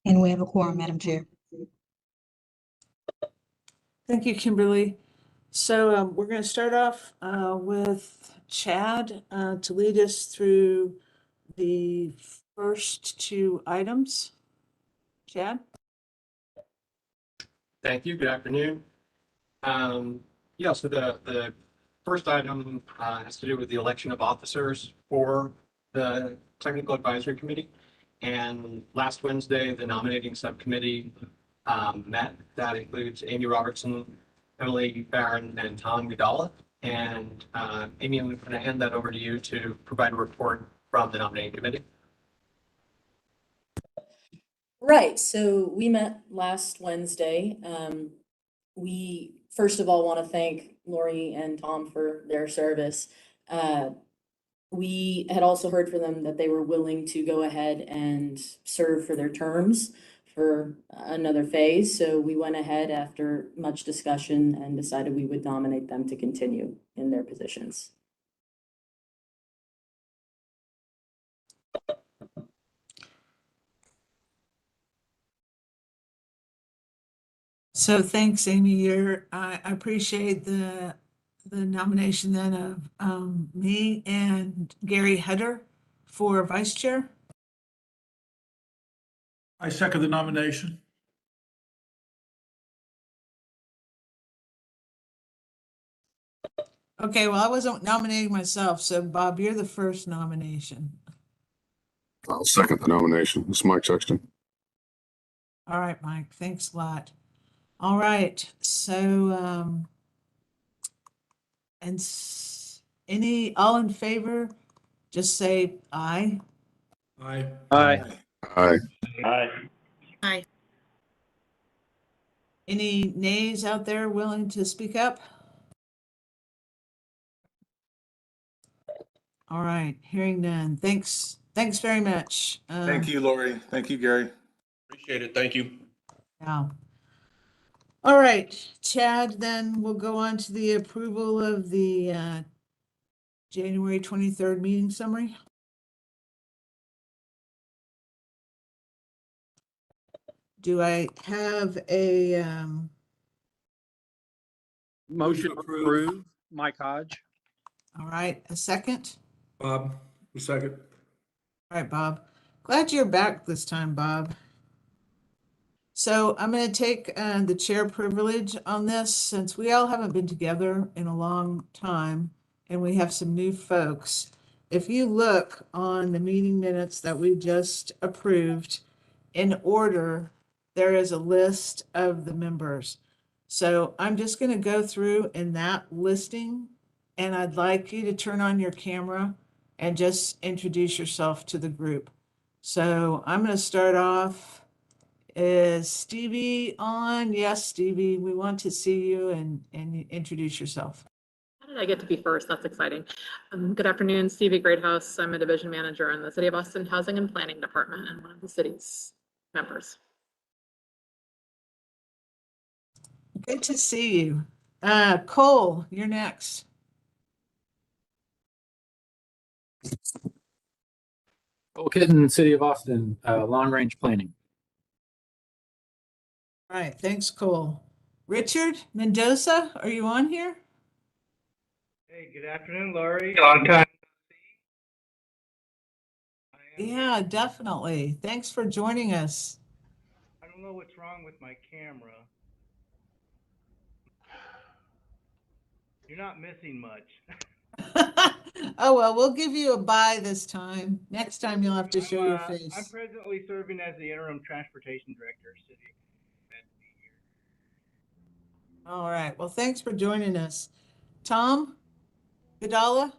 And we have a quorum, Madam Chair. Thank you, Kimberly. So we're going to start off with Chad to lead us through the first two items. Chad? Thank you. Good afternoon. Yeah, so the first item has to do with the election of officers for the Technical Advisory Committee. And last Wednesday, the nominating subcommittee met. That includes Amy Robertson, Emily Barron, and Tom Gudala. And Amy, I'm going to hand that over to you to provide a report from the nominating committee. Right, so we met last Wednesday. We first of all want to thank Lori and Tom for their service. We had also heard from them that they were willing to go ahead and serve for their terms for another phase. So we went ahead after much discussion and decided we would nominate them to continue in their positions. So thanks, Amy. I appreciate the nomination then of me and Gary Hedder for vice chair. I second the nomination. Okay, well, I wasn't nominating myself, so Bob, you're the first nomination. I'll second the nomination. This is Mike Sexton. All right, Mike, thanks a lot. All right, so all in favor, just say aye. Aye. Aye. Aye. Aye. Any nays out there willing to speak up? All right, hearing none. Thanks very much. Thank you, Lori. Thank you, Gary. Appreciate it. Thank you. Yeah. All right, Chad, then we'll go on to the approval of the January 23rd meeting summary. Do I have a Motion approved. Mike Hodge. all right, a second? Bob, a second. All right, Bob. Glad you're back this time, Bob. So I'm going to take the chair privilege on this since we all haven't been together in a long time and we have some new folks. If you look on the meeting minutes that we just approved, in order, there is a list of the members. So I'm just going to go through in that listing, and I'd like you to turn on your camera and just introduce yourself to the group. So I'm going to start off. Is Stevie on? Yes, Stevie, we want to see you and introduce yourself. How did I get to be first? That's exciting. Good afternoon, Stevie Greathouse. I'm a division manager in the City of Austin Housing and Planning Department and one of the city's members. Good to see you. Cole, you're next. Cole Kitten, City of Austin, long range planning. All right, thanks, Cole. Richard Mendoza, are you on here? Hey, good afternoon, Lori. Long time. Yeah, definitely. Thanks for joining us. I don't know what's wrong with my camera. You're not missing much. Oh, well, we'll give you a bye this time. Next time you'll have to show your face. I'm presently serving as the interim transportation director, city. All right. Well, thanks for joining us. Tom Gudala?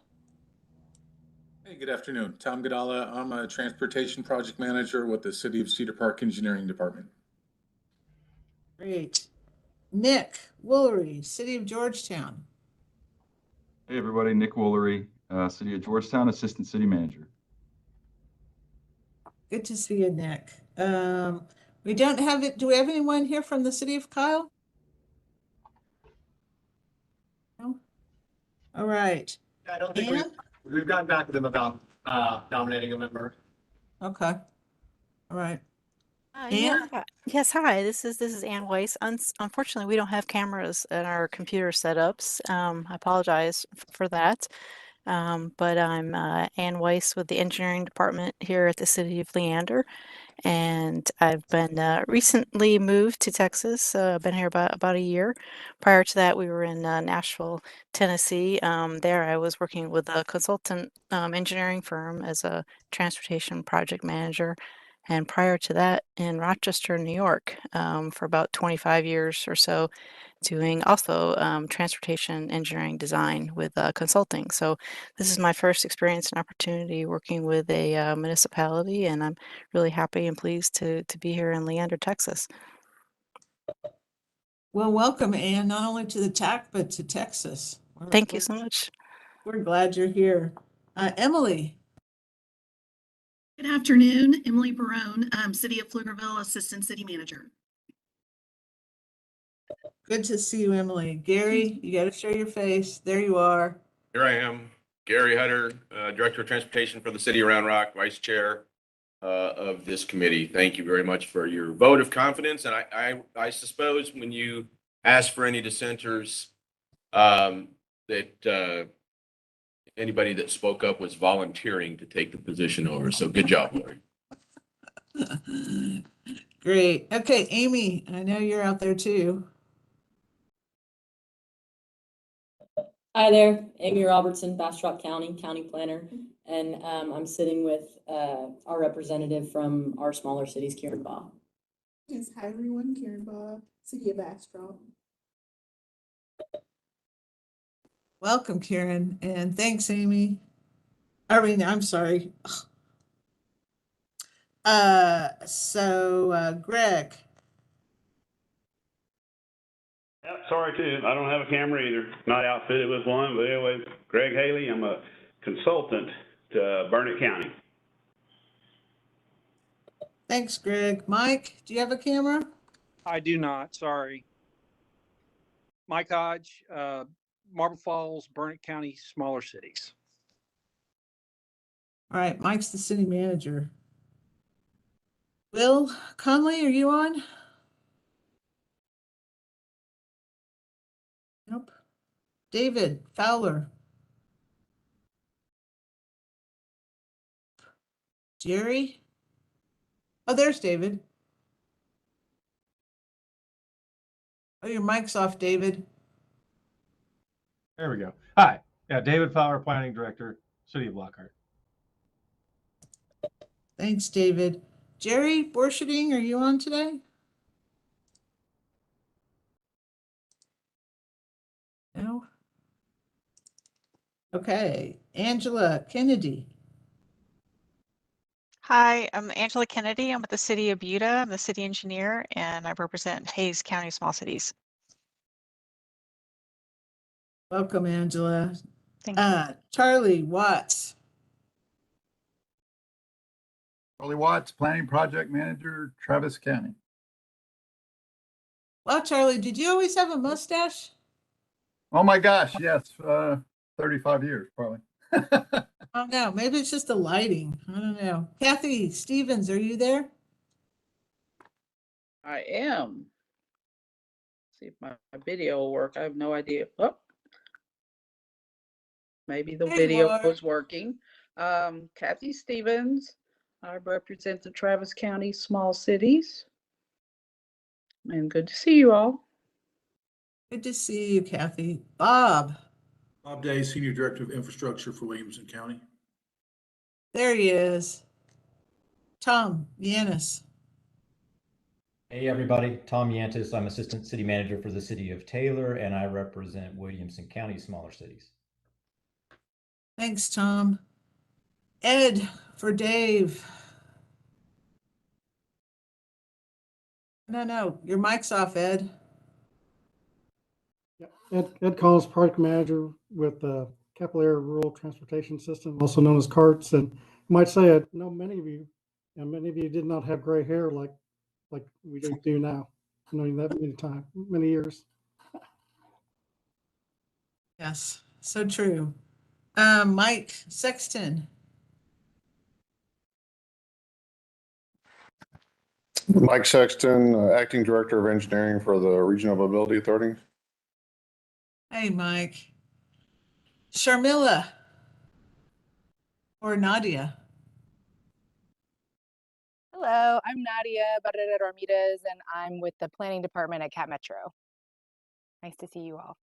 Hey, good afternoon. Tom Gudala. I'm a transportation project manager with the City of Cedar Park Engineering Department. Great. Nick Woolery, City of Georgetown. Hey, everybody. Nick Woolery, City of Georgetown, Assistant City Manager. Good to see you, Nick. We don't have it. Do we have anyone here from the City of Kyle? No? All right. I don't think we've gotten back to them about nominating a member. Okay. All right. Ann? Yes, hi. This is Ann Weiss. Unfortunately, we don't have cameras in our computer setups. I apologize for that. But I'm Ann Weiss with the engineering department here at the City of Leander, and I've been recently moved to Texas. I've been here about a year. Prior to that, we were in Nashville, Tennessee. There, I was working with a consultant engineering firm as a transportation project manager. And prior to that, in Rochester, New York, for about 25 years or so, doing also transportation engineering design with consulting. So this is my first experience and opportunity working with a municipality, and I'm really happy and pleased to be here in Leander, Texas. Well, welcome, Ann, not only to the TAC, but to Texas. Thank you so much. We're glad you're here. Emily. Good afternoon, Emily Barone, City of Pflugerville Assistant City Manager. Good to see you, Emily. Gary, you got to show your face. There you are. Here I am, Gary Hutter, Director of Transportation for the City of Round Rock, Vice Chair of this committee. Thank you very much for your vote of confidence. And I suppose when you ask for any dissenters, that anybody that spoke up was volunteering to take the position over. So good job, Lori. Great. Okay, Amy, I know you're out there too. Hi there, Amy Robertson, Bastrop County, County Planner, and I'm sitting with our representative from our smaller cities, Karen Baugh. Yes, hi everyone, Karen Baugh, City of Bastrop. Welcome, Karen, and thanks, Amy. I'm sorry. Greg. Yep, sorry too. I don't have a camera either. Not outfitted with one, but anyway, Greg Haley. I'm a consultant to Burnett County. Thanks, Greg. Mike, do you have a camera? I do not, sorry. Mike Hodge, Marble Falls, Burnett County, smaller cities. All right, Mike's the city manager. Will Conley, are you on? Nope. David Fowler. Jerry? Oh, there's David. Oh, your mic's off, David. There we go. Hi. Yeah, David Fowler, Planning Director, City of Lockhart. Thanks, David. Jerry Borshading, are you on today? No. Okay, Angela Kennedy. Hi, I'm Angela Kennedy. I'm with the City of Buda. I'm the city engineer, and I represent Hayes County Small Cities. Welcome, Angela. Thank you. Charlie Watts. Charlie Watts, Planning Project Manager, Travis County. Well, Charlie, did you always have a mustache? Oh my gosh, yes, 35 years probably. Oh no, maybe it's just the lighting. I don't know. Kathy Stevens, are you there? I am. See if my video will work. I have no idea. Oh, maybe the video was working. Kathy Stevens. I represent the Travis County Small Cities. And good to see you all. Good to see you, Kathy. Bob. Bob Day, Senior Director of Infrastructure for Williamson County. There he is. Tom Yanis. Hey everybody, Tom Yantis. I'm Assistant City Manager for the City of Taylor, and I represent Williamson County, smaller cities. Thanks, Tom. Ed for Dave. No, your mic's off, Ed. Ed Collins, Project Manager with the Capital Area Rural Transportation System, also known as CARTS. And you might say, I know many of you, and many of you did not have gray hair like we do now. Knowing that many years. Yes, so true. Mike Sexton. Mike Sexton, Acting Director of Engineering for the Regional Mobility Authority. Hey, Mike. Sharmila or Nadia. Hello, I'm Nadia Barrera Ramirez, and I'm with the Planning Department at Cat Metro. Nice to see you all.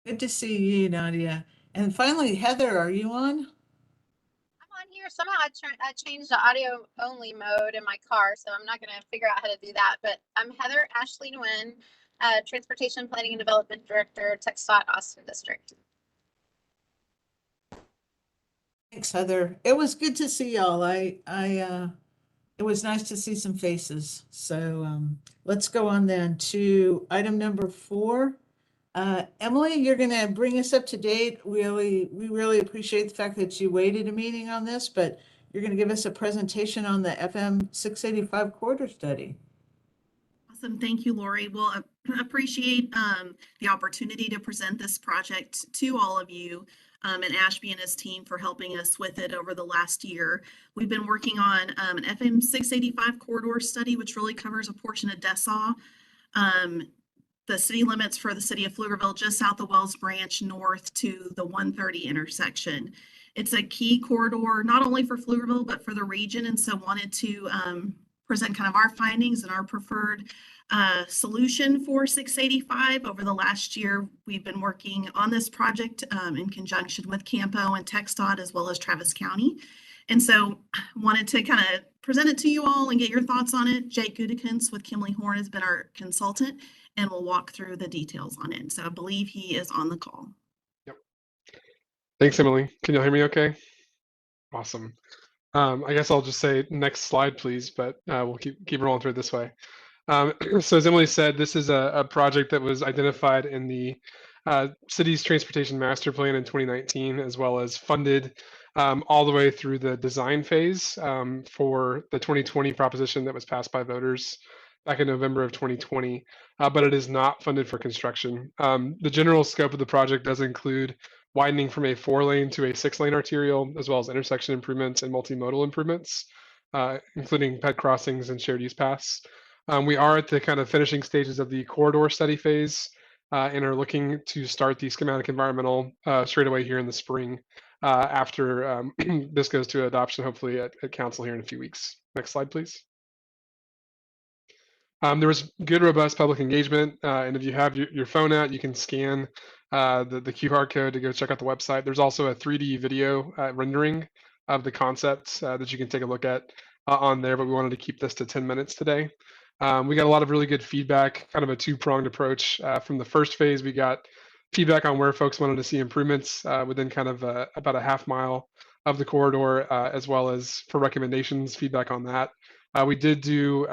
Good to see you, Nadia. And finally, Heather, are you on? I'm on here. Somehow I changed the audio only mode in my car, so I'm not going to figure out how to do that. But I'm Heather Ashley Nguyen, Transportation Planning and Development Director, TxDOT Austin District. Thanks, Heather. It was good to see y'all. It was nice to see some faces. So let's go on then to item number 4. Emily, you're going to bring us up to date. We really appreciate the fact that you waited a meeting on this, but you're going to give us a presentation on the FM 685 corridor study. Awesome. Thank you, Lori. We'll appreciate the opportunity to present this project to all of you, and Ashby and his team for helping us with it over the last year. We've been working on an FM 685 corridor study, which really covers a portion of Dessaw, the city limits for the city of Pflugerville, just south of Wells Branch, north to the 130 intersection. It's a key corridor, not only for Pflugerville, but for the region. And so wanted to present kind of our findings and our preferred solution for 685. Over the last year, we've been working on this project in conjunction with CAMPO and TxDOT, as well as Travis County. And so wanted to kind of present it to you all and get your thoughts on it. Jake Gudikins with Kimley Horn has been our consultant, and we'll walk through the details on it. So I believe he is on the call. Yep. Thanks, Emily. Can you hear me okay? Awesome. I guess I'll just say next slide, please, but we'll keep rolling through it this way. So as Emily said, this is a project that was identified in the city's transportation master plan in 2019, as well as funded all the way through the design phase for the 2020 proposition that was passed by voters back in November of 2020, but it is not funded for construction. The general scope of the project does include widening from a 4-lane to a 6-lane arterial, as well as intersection improvements and multimodal improvements, including ped crossings and shared use paths. We are at the kind of finishing stages of the corridor study phase and are looking to start the schematic environmental straight away here in the spring after this goes to adoption, hopefully at council here in a few weeks. Next slide, please. There was good, robust public engagement, and if you have your phone out, you can scan the QR code to go check out the website. There's also a 3D video rendering of the concepts that you can take a look at on there, but we wanted to keep this to 10 minutes today. We got a lot of really good feedback, kind of a 2-pronged approach. From the first phase, we got feedback on where folks wanted to see improvements within kind of about a half mile of the corridor, as well as for recommendations, feedback on that. We did do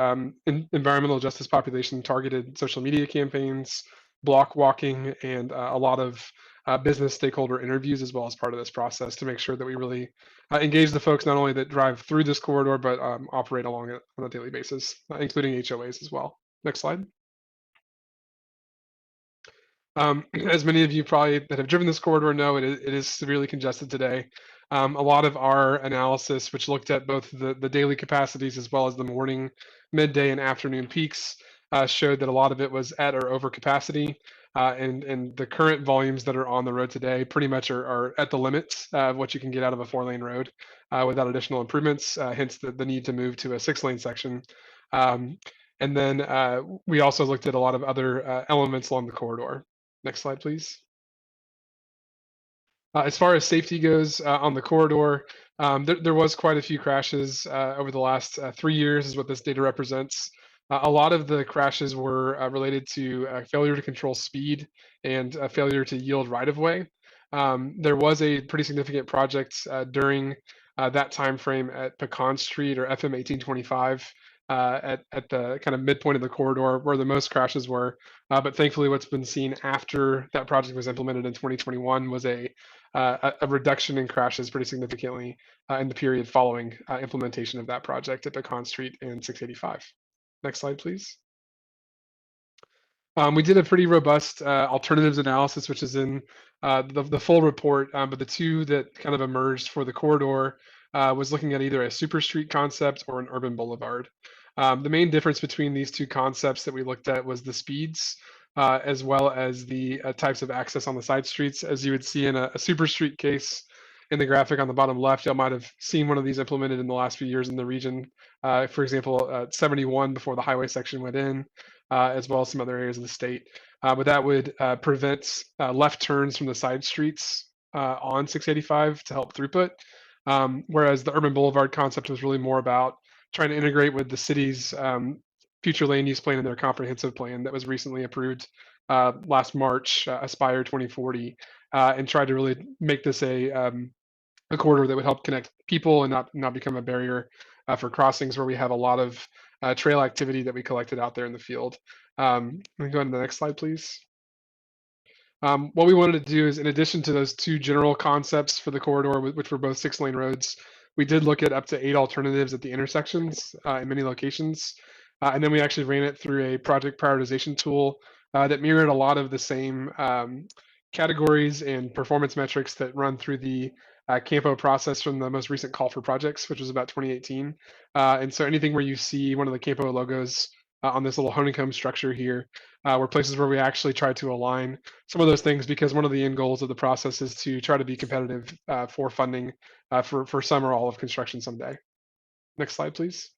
environmental justice population targeted social media campaigns, block walking, and a lot of business stakeholder interviews as well as part of this process to make sure that we really engage the folks not only that drive through this corridor, but operate along it on a daily basis, including HOAs as well. Next slide. As many of you probably that have driven this corridor know, it is severely congested today. A lot of our analysis, which looked at both the daily capacities as well as the morning, midday, and afternoon peaks, showed that a lot of it was at or over capacity. And the current volumes that are on the road today pretty much are at the limits of what you can get out of a 4-lane road without additional improvements, hence the need to move to a 6-lane section. And then we also looked at a lot of other elements along the corridor. Next slide, please. As far as safety goes on the corridor, there was quite a few crashes over the last 3 years is what this data represents. A lot of the crashes were related to failure to control speed and failure to yield right-of-way. There was a pretty significant project during that time frame at Pecan Street or FM 1825 at the kind of midpoint of the corridor where the most crashes were. But thankfully, what's been seen after that project was implemented in 2021 was a reduction in crashes pretty significantly in the period following implementation of that project at Pecan Street and 685. Next slide, please. We did a pretty robust alternatives analysis, which is in the full report, but the two that kind of emerged for the corridor was looking at either a super street concept or an urban boulevard. The main difference between these two concepts that we looked at was the speeds, as well as the types of access on the side streets. As you would see in a super street case in the graphic on the bottom left, y'all might have seen one of these implemented in the last few years in the region. For example, 71 before the highway section went in, as well as some other areas of the state. But that would prevent left turns from the side streets on 685 to help throughput. Whereas the urban boulevard concept was really more about trying to integrate with the city's future land use plan and their comprehensive plan that was recently approved last March, Aspire 2040, and try to really make this a corridor that would help connect people and not become a barrier for crossings where we have a lot of trail activity that we collected out there in the field. Let me go to the next slide, please. What we wanted to do is, in addition to those two general concepts for the corridor, which were both 6-lane roads, we did look at up to 8 alternatives at the intersections in many locations. And then we actually ran it through a project prioritization tool that mirrored a lot of the same categories and performance metrics that run through the CAMPO process from the most recent call for projects, which was about 2018. And so anything where you see one of the CAMPO logos on this little honeycomb structure here were places where we actually tried to align some of those things, because one of the end goals of the process is to try to be competitive for funding for some or all of construction someday. Next slide, please.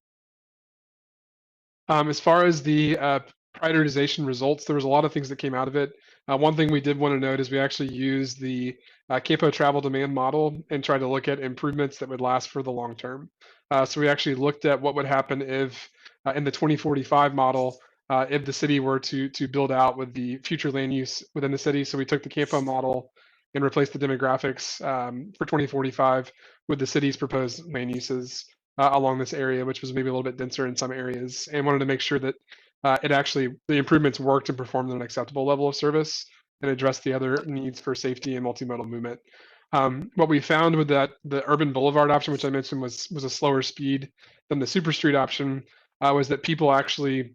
As far as the prioritization results, there was a lot of things that came out of it. One thing we did want to note is we actually used the CAMPO travel demand model and tried to look at improvements that would last for the long term. So we actually looked at what would happen if in the 2045 model, if the city were to build out with the future land use within the city. So we took the CAMPO model and replaced the demographics for 2045 with the city's proposed land uses along this area, which was maybe a little bit denser in some areas, and wanted to make sure that the improvements worked and performed at an acceptable level of service and addressed the other needs for safety and multimodal movement. What we found with the urban boulevard option, which I mentioned was a slower speed than the super street option, was that people actually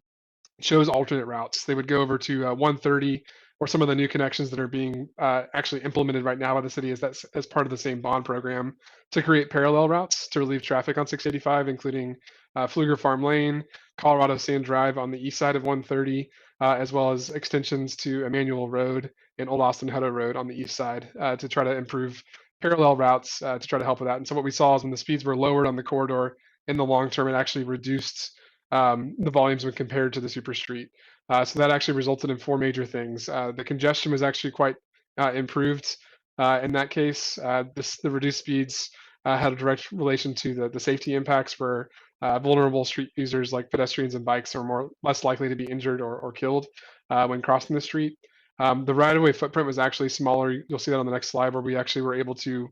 chose alternate routes. They would go over to 130 or some of the new connections that are being actually implemented right now by the city as part of the same bond program to create parallel routes to relieve traffic on 685, including Pfluger Farm Lane, Colorado Sand Drive on the east side of 130, as well as extensions to Emmanuel Road and Old Austin Hutto Road on the east side to try to improve parallel routes to try to help with that. And so what we saw is when the speeds were lowered on the corridor in the long term, it actually reduced the volumes when compared to the super street. So that actually resulted in 4 major things. The congestion was actually quite improved in that case. The reduced speeds had a direct relation to the safety impacts for vulnerable street users like pedestrians and bikes are less likely to be injured or killed when crossing the street. The right-of-way footprint was actually smaller. You'll see that on the next slide, where we actually were able to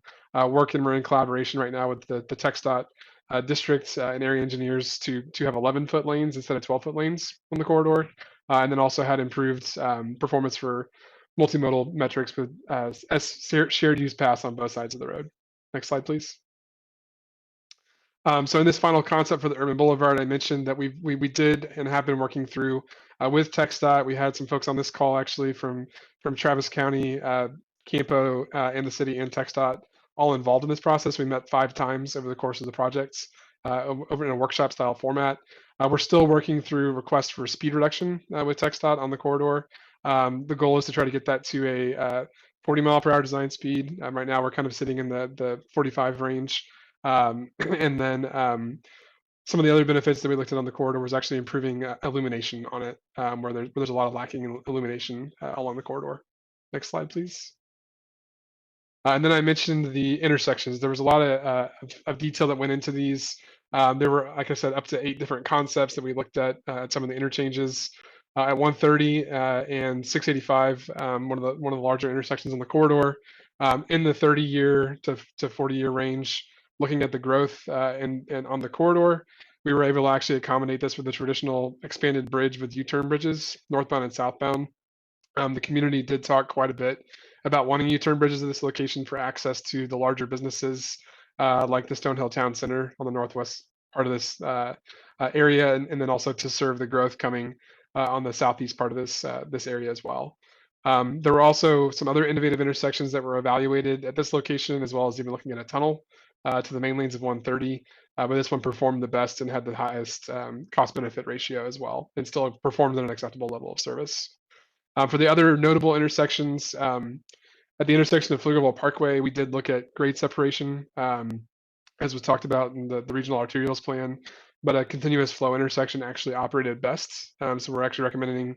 work, and we're in collaboration right now with the TxDOT district and area engineers to have 11-foot lanes instead of 12-foot lanes on the corridor, and then also had improved performance for multimodal metrics with shared use paths on both sides of the road. Next slide, please. So in this final concept for the urban boulevard, I mentioned that we did and have been working through with TxDOT. We had some folks on this call actually from Travis County, CAMPO, and the city and TxDOT all involved in this process. We met 5 times over the course of the projects over in a workshop style format. We're still working through requests for speed reduction with TxDOT on the corridor. The goal is to try to get that to a 40-mile-per-hour design speed. Right now, we're kind of sitting in the 45 range. And then some of the other benefits that we looked at on the corridor was actually improving illumination on it, where there's a lot of lacking illumination along the corridor. Next slide, please. And then I mentioned the intersections. There was a lot of detail that went into these. There were, like I said, up to 8 different concepts that we looked at some of the interchanges. At 130 and 685, one of the larger intersections on the corridor, in the 30-year to 40-year range. Looking at the growth and on the corridor, we were able to actually accommodate this with the traditional expanded bridge with U-turn bridges, northbound and southbound. The community did talk quite a bit about wanting U-turn bridges at this location for access to the larger businesses like the Stonehill Town Center on the northwest part of this area, and then also to serve the growth coming on the southeast part of this area as well. There were also some other innovative intersections that were evaluated at this location, as well as even looking at a tunnel to the main lanes of 130. but this one performed the best and had the highest cost benefit ratio as well, and still performed at an acceptable level of service. For the other notable intersections, at the intersection of Pflugerville Parkway, we did look at grade separation, as was talked about in the regional arterials plan, but a continuous flow intersection actually operated best. So we're actually recommending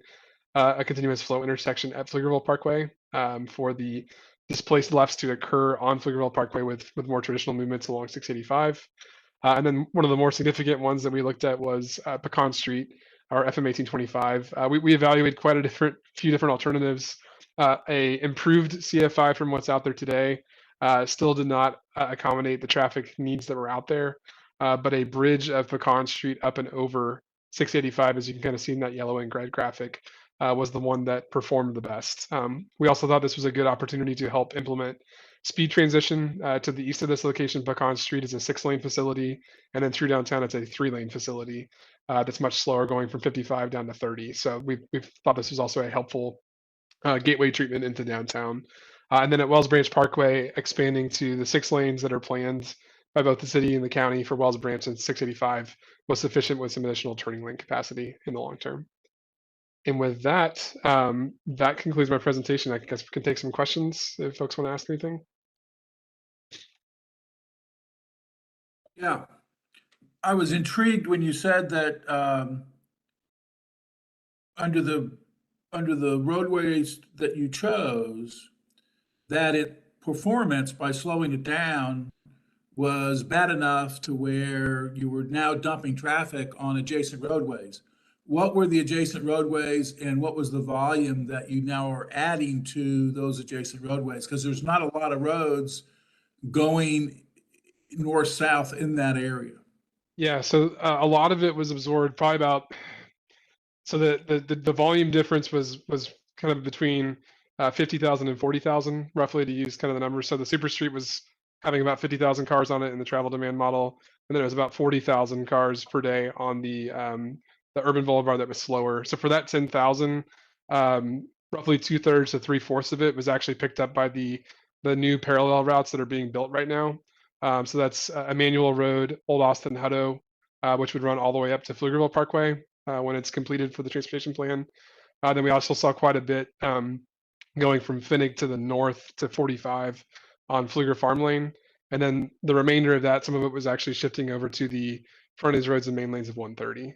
a continuous flow intersection at Pflugerville Parkway for the displaced lefts to occur on Pflugerville Parkway with more traditional movements along 685. And then one of the more significant ones that we looked at was Pecan Street, or FM 1825. We evaluated quite a few different alternatives. A improved CFI from what's out there today still did not accommodate the traffic needs that were out there, but a bridge of Pecan Street up and over 685, as you can kind of see in that yellow and red graphic, was the one that performed the best. We also thought this was a good opportunity to help implement speed transition. To the east of this location, Pecan Street is a 6-lane facility, and then through downtown, it's a 3-lane facility that's much slower, going from 55 down to 30. So we thought this was also a helpful gateway treatment into downtown. And then at Wells Branch Parkway, expanding to the 6 lanes that are planned by both the city and the county for Wells Branch and 685 was sufficient with some additional turning lane capacity in the long term. And with that, that concludes my presentation. I guess we can take some questions if folks want to ask anything. Yeah, I was intrigued when you said that under the roadways that you chose, that performance by slowing it down was bad enough to where you were now dumping traffic on adjacent roadways. What were the adjacent roadways and what was the volume that you now are adding to those adjacent roadways? Because there's not a lot of roads going north-south in that area. Yeah, so a lot of it was absorbed, probably about, so the volume difference was kind of between 50,000 and 40,000, roughly, to use kind of the numbers. So the Super Street was having about 50,000 cars on it in the travel demand model, and then it was about 40,000 cars per day on the urban boulevard that was slower. So for that 10,000, roughly 2/3 to 3/4 of it was actually picked up by the new parallel routes that are being built right now. So that's Emmanuel Road, Old Austin Hutto, which would run all the way up to Pflugerville Parkway when it's completed for the transportation plan. Then we also saw quite a bit going from Finnig to the north to 45 on Pfluger Farm Lane. And then the remainder of that, some of it was actually shifting over to the frontage roads and main lanes of 130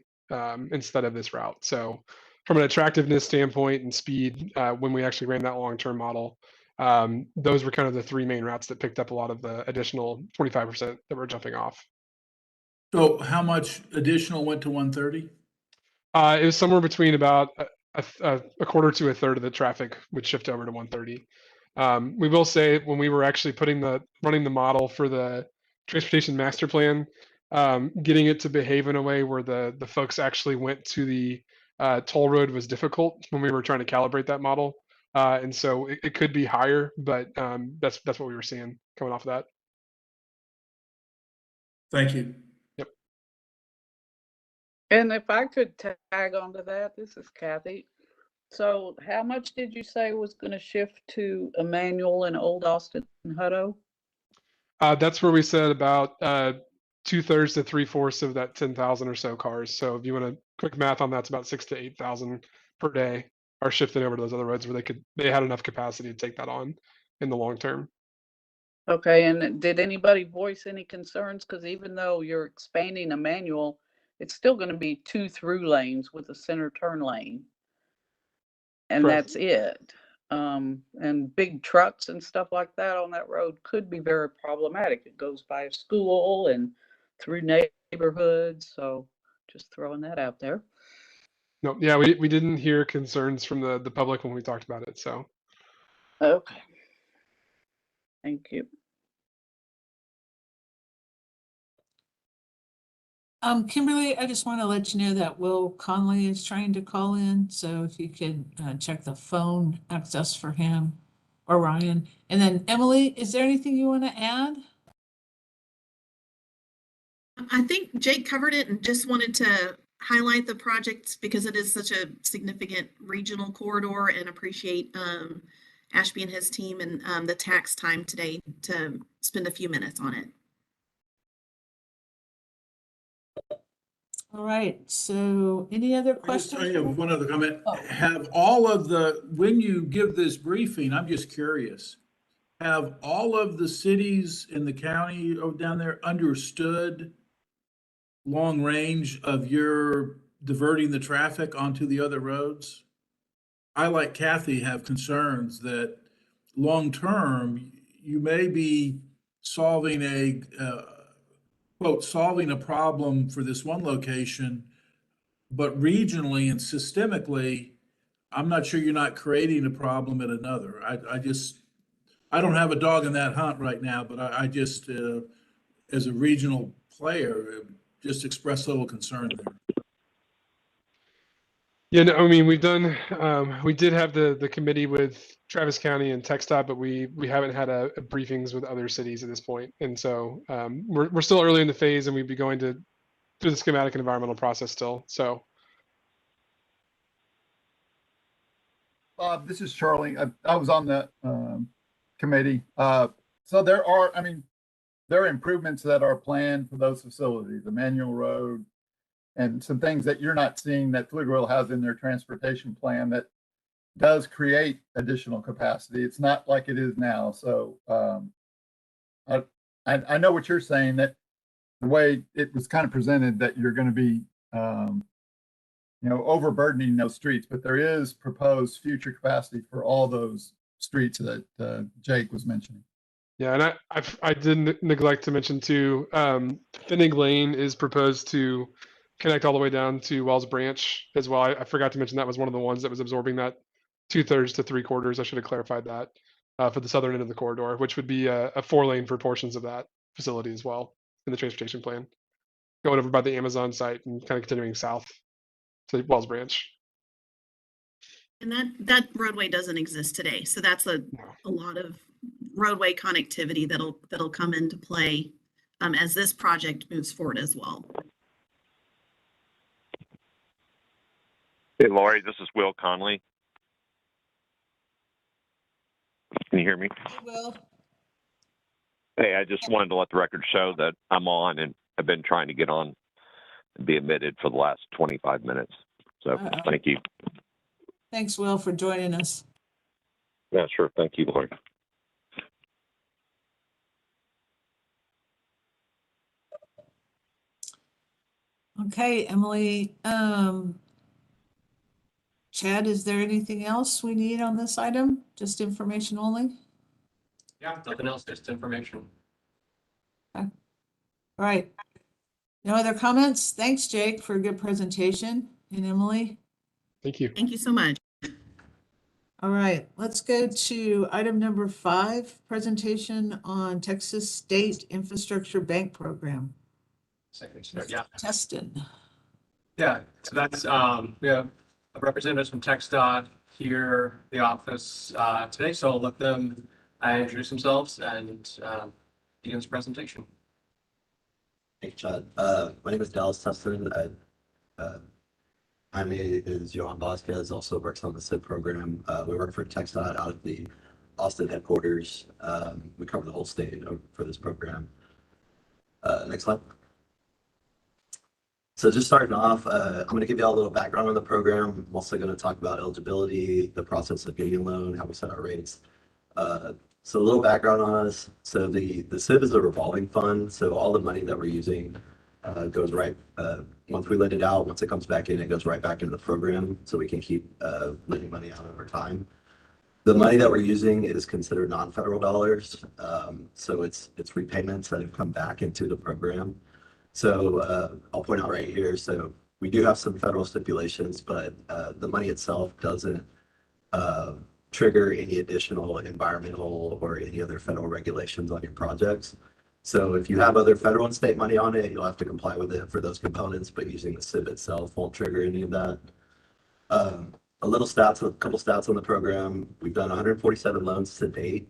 instead of this route. So from an attractiveness standpoint and speed, when we actually ran that long-term model, those were kind of the 3 main routes that picked up a lot of the additional 25% that were jumping off. So how much additional went to 130? It was somewhere between about a quarter to a third of the traffic would shift over to 130. We will say when we were actually running the model for the transportation master plan, getting it to behave in a way where the folks actually went to the toll road was difficult when we were trying to calibrate that model. And so it could be higher, but that's what we were seeing coming off of that. Thank you. Yep. And if I could tag onto that, this is Kathy. So how much did you say was going to shift to Emmanuel and Old Austin and Hutto? That's where we said about 2/3 to 3/4 of that 10,000 or so cars. So if you want to quick math on that, it's about 6,000 to 8,000 per day are shifted over to those other roads where they had enough capacity to take that on in the long term. Okay, and did anybody voice any concerns? Because even though you're expanding Emmanuel, it's still going to be 2 through lanes with a center turn lane. And Correct. that's it. And big trucks and stuff like that on that road could be very problematic. It goes by a school and through neighborhoods. So just throwing that out there. No, yeah, we didn't hear concerns from the public when we talked about it. So Okay. Thank you. Kimberly, I just want to let you know that Will Conley is trying to call in. So if you could check the phone access for him or Ryan. And then Emily, is there anything you want to add? I think Jake covered it and just wanted to highlight the project because it is such a significant regional corridor and appreciate Ashby and his team and the tax time today to spend a few minutes on it. All right, so any other I questions? have one other comment. Oh. Have all of the, when you give this briefing, I'm just curious, have all of the cities in the county down there understood long range of your diverting the traffic onto the other roads? I, like Kathy, have concerns that long-term, you may be solving solving a problem for this one location, but regionally and systemically, I'm not sure you're not creating a problem at another. I don't have a dog in that hunt right now, but I just, as a regional player, just express a little concern there. Yeah, no, I mean, we did have the committee with Travis County and TxDOT, but we haven't had a briefings with other cities at this point. And so we're still early in the phase, and we'd be going through the schematic and environmental process still. So Bob, this is Charlie. I was on that committee. So there are, I mean, there are improvements that are planned for those facilities, the Manual Road, and some things that you're not seeing that Pflugerville has in their transportation plan that does create additional capacity. It's not like it is now. So I know what you're saying, that the way it was kind of presented, that you're going to be overburdening those streets, but there is proposed future capacity for all those streets that Jake was mentioning. yeah, and I did neglect to mention too, Finnig Lane is proposed to connect all the way down to Wells Branch as well. I forgot to mention that was one of the ones that was absorbing that 2/3 to 3/4. I should have clarified that for the southern end of the corridor, which would be a 4-lane for portions of that facility as well in the transportation plan, going over by the Amazon site and kind of continuing south to Wells Branch. And that roadway doesn't exist today. So that's a lot of roadway connectivity that'll come into play as this project moves forward as well. Hey, Lori, this is Will Conley. Can you hear me? Hey, Will. Hey, I just wanted to let the record show that I'm on and I've been trying to get on and be admitted for the last 25 minutes. So thank you. Thanks, Will, for joining us. Yeah, sure. Thank you, Lori. Okay, Emily. Chad, is there anything else we need on this item? Just information only? Yeah, nothing else, just information. Okay. All right. No other comments? Thanks, Jake, for a good presentation. And Emily? Thank you. Thank you so much. All right, let's go to item number 5, presentation on Texas State Infrastructure Bank Program. Second start, yeah. Teston. Yeah, so that's, we have representatives from TxDOT here, the office today, so I'll let them introduce themselves and begin this presentation. Hey, Chad. My name is Dallas Teston. Is Johan Vasquez, also works on the SID program. We work for TxDOT out of the Austin headquarters. We cover the whole state for this program. Next slide. So just starting off, I'm going to give you all a little background on the program. I'm also going to talk about eligibility, the process of getting a loan, how we set our rates. So a little background on us. So the SID is a revolving fund. So all the money that we're using goes right, once we lend it out, once it comes back in, it goes right back into the program. So we can keep lending money out over time. The money that we're using is considered non-federal dollars. So it's repayments that have come back into the program. So I'll point out right here, so we do have some federal stipulations, but the money itself doesn't trigger any additional environmental or any other federal regulations on your projects. So if you have other federal and state money on it, you'll have to comply with it for those components, but using the SIB itself won't trigger any of that. A couple stats on the program. We've done 147 loans to date.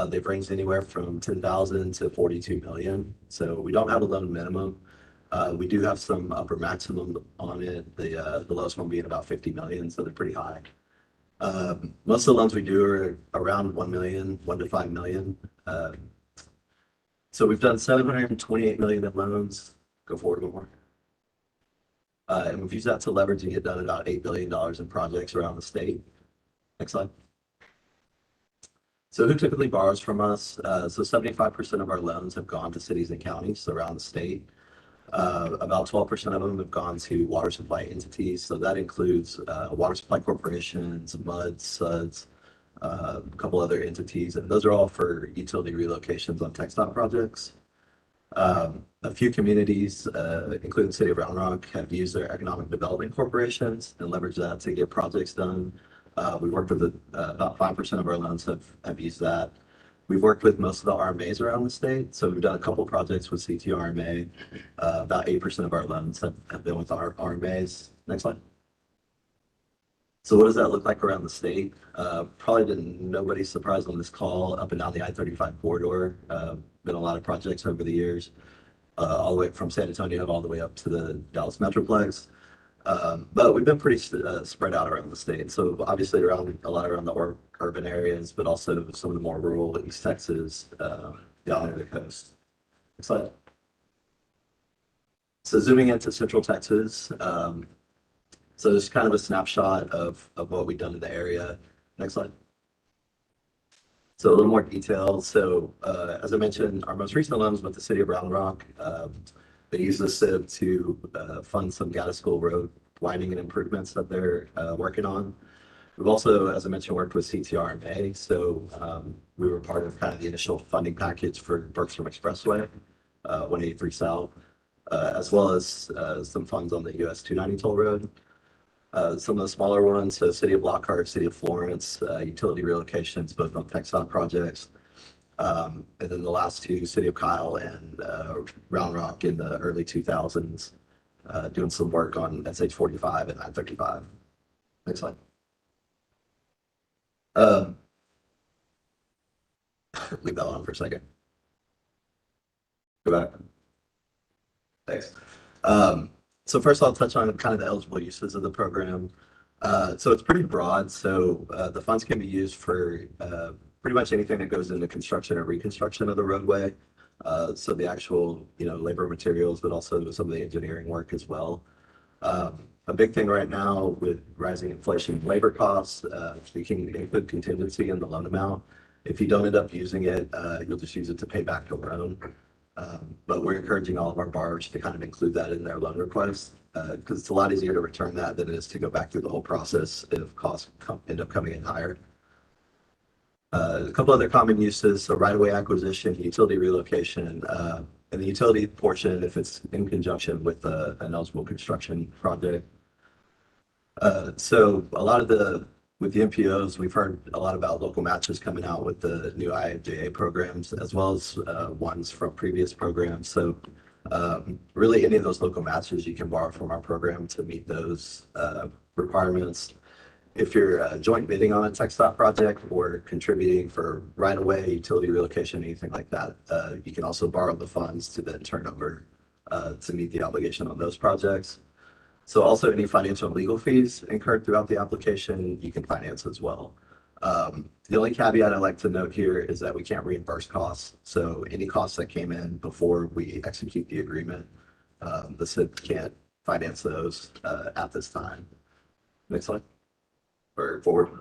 They've ranged anywhere from 10,000 to 42 million. So we don't have a loan minimum. We do have some upper maximum on it. The lowest one being about 50 million, so they're pretty high. Most of the loans we do are around 1 million, 1 to 5 million. So we've done 728 million in loans. Go forward one more. And we've used that to leverage and get done about $8 billion in projects around the state. Next slide. So who typically borrows from us? So 75% of our loans have gone to cities and counties around the state. About 12% of them have gone to water supply entities. So that includes water supply corporations, MUDs, SUDs, a couple other entities. And those are all for utility relocations on TxDOT projects. A few communities, including the city of Round Rock, have used their economic development corporations and leveraged that to get projects done. We worked with about 5% of our loans have used that. We've worked with most of the RMAs around the state. So we've done a couple projects with CTRMA. About 8% of our loans have been with our RMAs. Next slide. So what does that look like around the state? Probably nobody's surprised on this call, up and down the I-35 corridor. Been a lot of projects over the years, all the way from San Antonio all the way up to the Dallas Metroplex. But we've been pretty spread out around the state. So obviously a lot around the urban areas, but also some of the more rural East Texas, down near the coast. Next slide. So zooming into Central Texas. So this is kind of a snapshot of what we've done in the area. Next slide. So a little more detail. So as I mentioned, our most recent loans with the city of Round Rock. They use the SIB to fund some Gaddis Road widening and improvements that they're working on. We've also, as I mentioned, worked with CTRMA. So we were part of kind of the initial funding package for Bergstrom Expressway, 183 South, as well as some funds on the US 290 toll road. Some of the smaller ones, so City of Lockhart, City of Florence, utility relocations, both on TxDOT projects. And then the last two, City of Kyle and Round Rock in the early 2000s, doing some work on SH 45 and I-35. Next slide. Leave that on for a second. Go back. Thanks. So first I'll touch on kind of the eligible uses of the program. So it's pretty broad. So the funds can be used for pretty much anything that goes into construction or reconstruction of the roadway. So the actual, labor materials, but also some of the engineering work as well. A big thing right now with rising inflation and labor costs, we can include contingency in the loan amount. If you don't end up using it, you'll just use it to pay back the loan. But we're encouraging all of our borrowers to kind of include that in their loan request because it's a lot easier to return that than it is to go back through the whole process if costs end up coming in higher. A couple other common uses, so right-of-way acquisition, utility relocation, and the utility portion if it's in conjunction with an eligible construction project. So a lot of with the MPOs, we've heard a lot about local matches coming out with the new IIJA programs, as well as ones from previous programs. So really any of those local matches you can borrow from our program to meet those requirements. If you're joint bidding on a TxDOT project or contributing for right-of-way, utility relocation, anything like that, you can also borrow the funds to then turn over to meet the obligation on those projects. So also any financial and legal fees incurred throughout the application, you can finance as well. The only caveat I like to note here is that we can't reimburse costs. So any costs that came in before we execute the agreement, the SIB can't finance those at this time. Next slide. Or forward.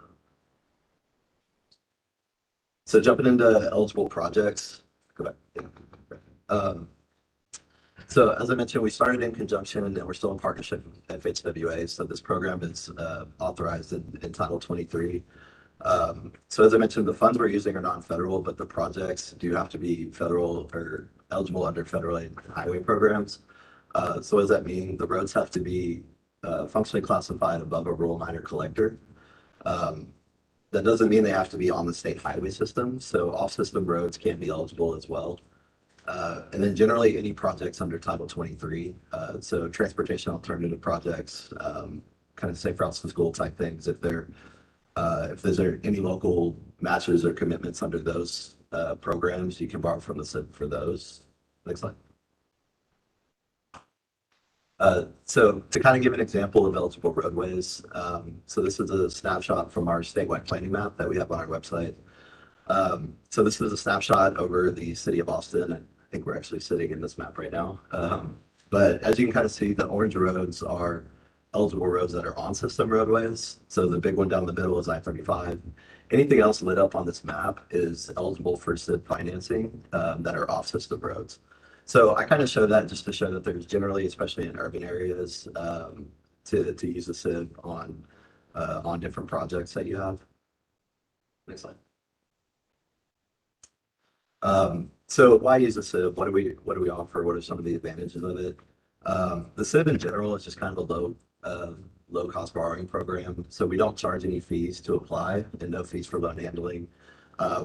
So jumping into eligible projects. Go back. So as I mentioned, we started in conjunction and we're still in partnership with FHWA. So this program is authorized in Title 23. So as I mentioned, the funds we're using are non-federal, but the projects do have to be federal or eligible under federal aid highway programs. So what does that mean? The roads have to be functionally classified above a rural minor collector. That doesn't mean they have to be on the state highway system. So off-system roads can be eligible as well. And then generally any projects under Title 23, so transportation alternative projects, kind of safe routes to school type things. If there's any local matches or commitments under those programs, you can borrow from the SIB for those. Next slide. So to kind of give an example of eligible roadways, so this is a snapshot from our statewide planning map that we have on our website. So this is a snapshot over the city of Austin. I think we're actually sitting in this map right now. But as you can kind of see, the orange roads are eligible roads that are on system roadways. So the big one down the middle is I-35. Anything else lit up on this map is eligible for SID financing that are off system roads. So I kind of show that just to show that there's generally, especially in urban areas, to use the SID on different projects that you have. Next slide. So why use a SIB? What do we offer? What are some of the advantages of it? The SIB in general is just kind of a low cost borrowing program. So we don't charge any fees to apply and no fees for loan handling.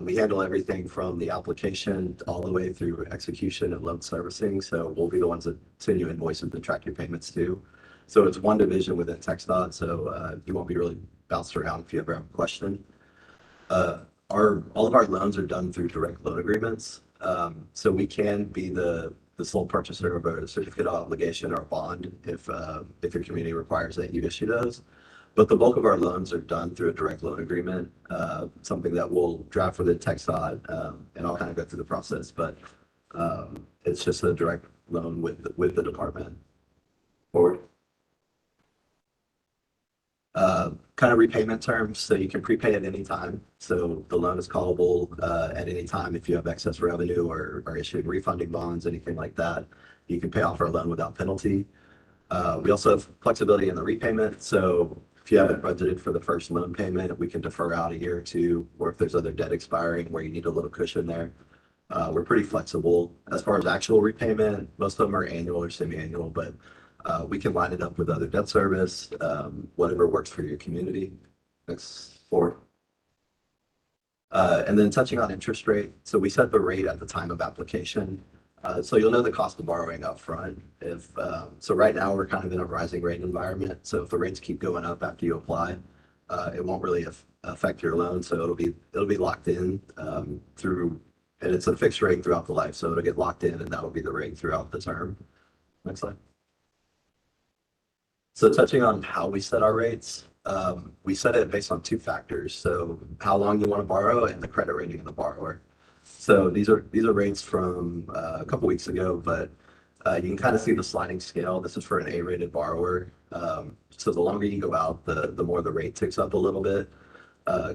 We handle everything from the application all the way through execution and loan servicing. So we'll be the ones that send you invoices and track your payments too. So it's one division within TxDOT. So you won't be really bounced around if you ever have a question. All of our loans are done through direct loan agreements. So we can be the sole purchaser of a certificate of obligation or bond if your community requires that you issue those. But the bulk of our loans are done through a direct loan agreement, something that we'll draft for the TxDOT, and I'll kind of go through the process, but it's just a direct loan with the department. Forward. Kind of repayment terms, so you can prepay at any time. So the loan is callable at any time if you have excess revenue or are issuing refunding bonds, anything like that. You can pay off our loan without penalty. We also have flexibility in the repayment. So if you haven't budgeted for the first loan payment, we can defer out a year or two, or if there's other debt expiring where you need a little cushion there. We're pretty flexible. As far as actual repayment, most of them are annual or semi-annual, but we can line it up with other debt service, whatever works for your community. Next forward. And then touching on interest rate. So we set the rate at the time of application. So you'll know the cost of borrowing up front. So right now we're kind of in a rising rate environment. So if the rates keep going up after you apply, it won't really affect your loan. So it'll be locked in through, and it's a fixed rate throughout the life. So it'll get locked in and that will be the rate throughout the term. Next slide. So touching on how we set our rates, we set it based on two factors. So how long you want to borrow and the credit rating of the borrower. So these are rates from a couple weeks ago, but you can kind of see the sliding scale. This is for an A-rated borrower. So the longer you go out, the more the rate ticks up a little bit.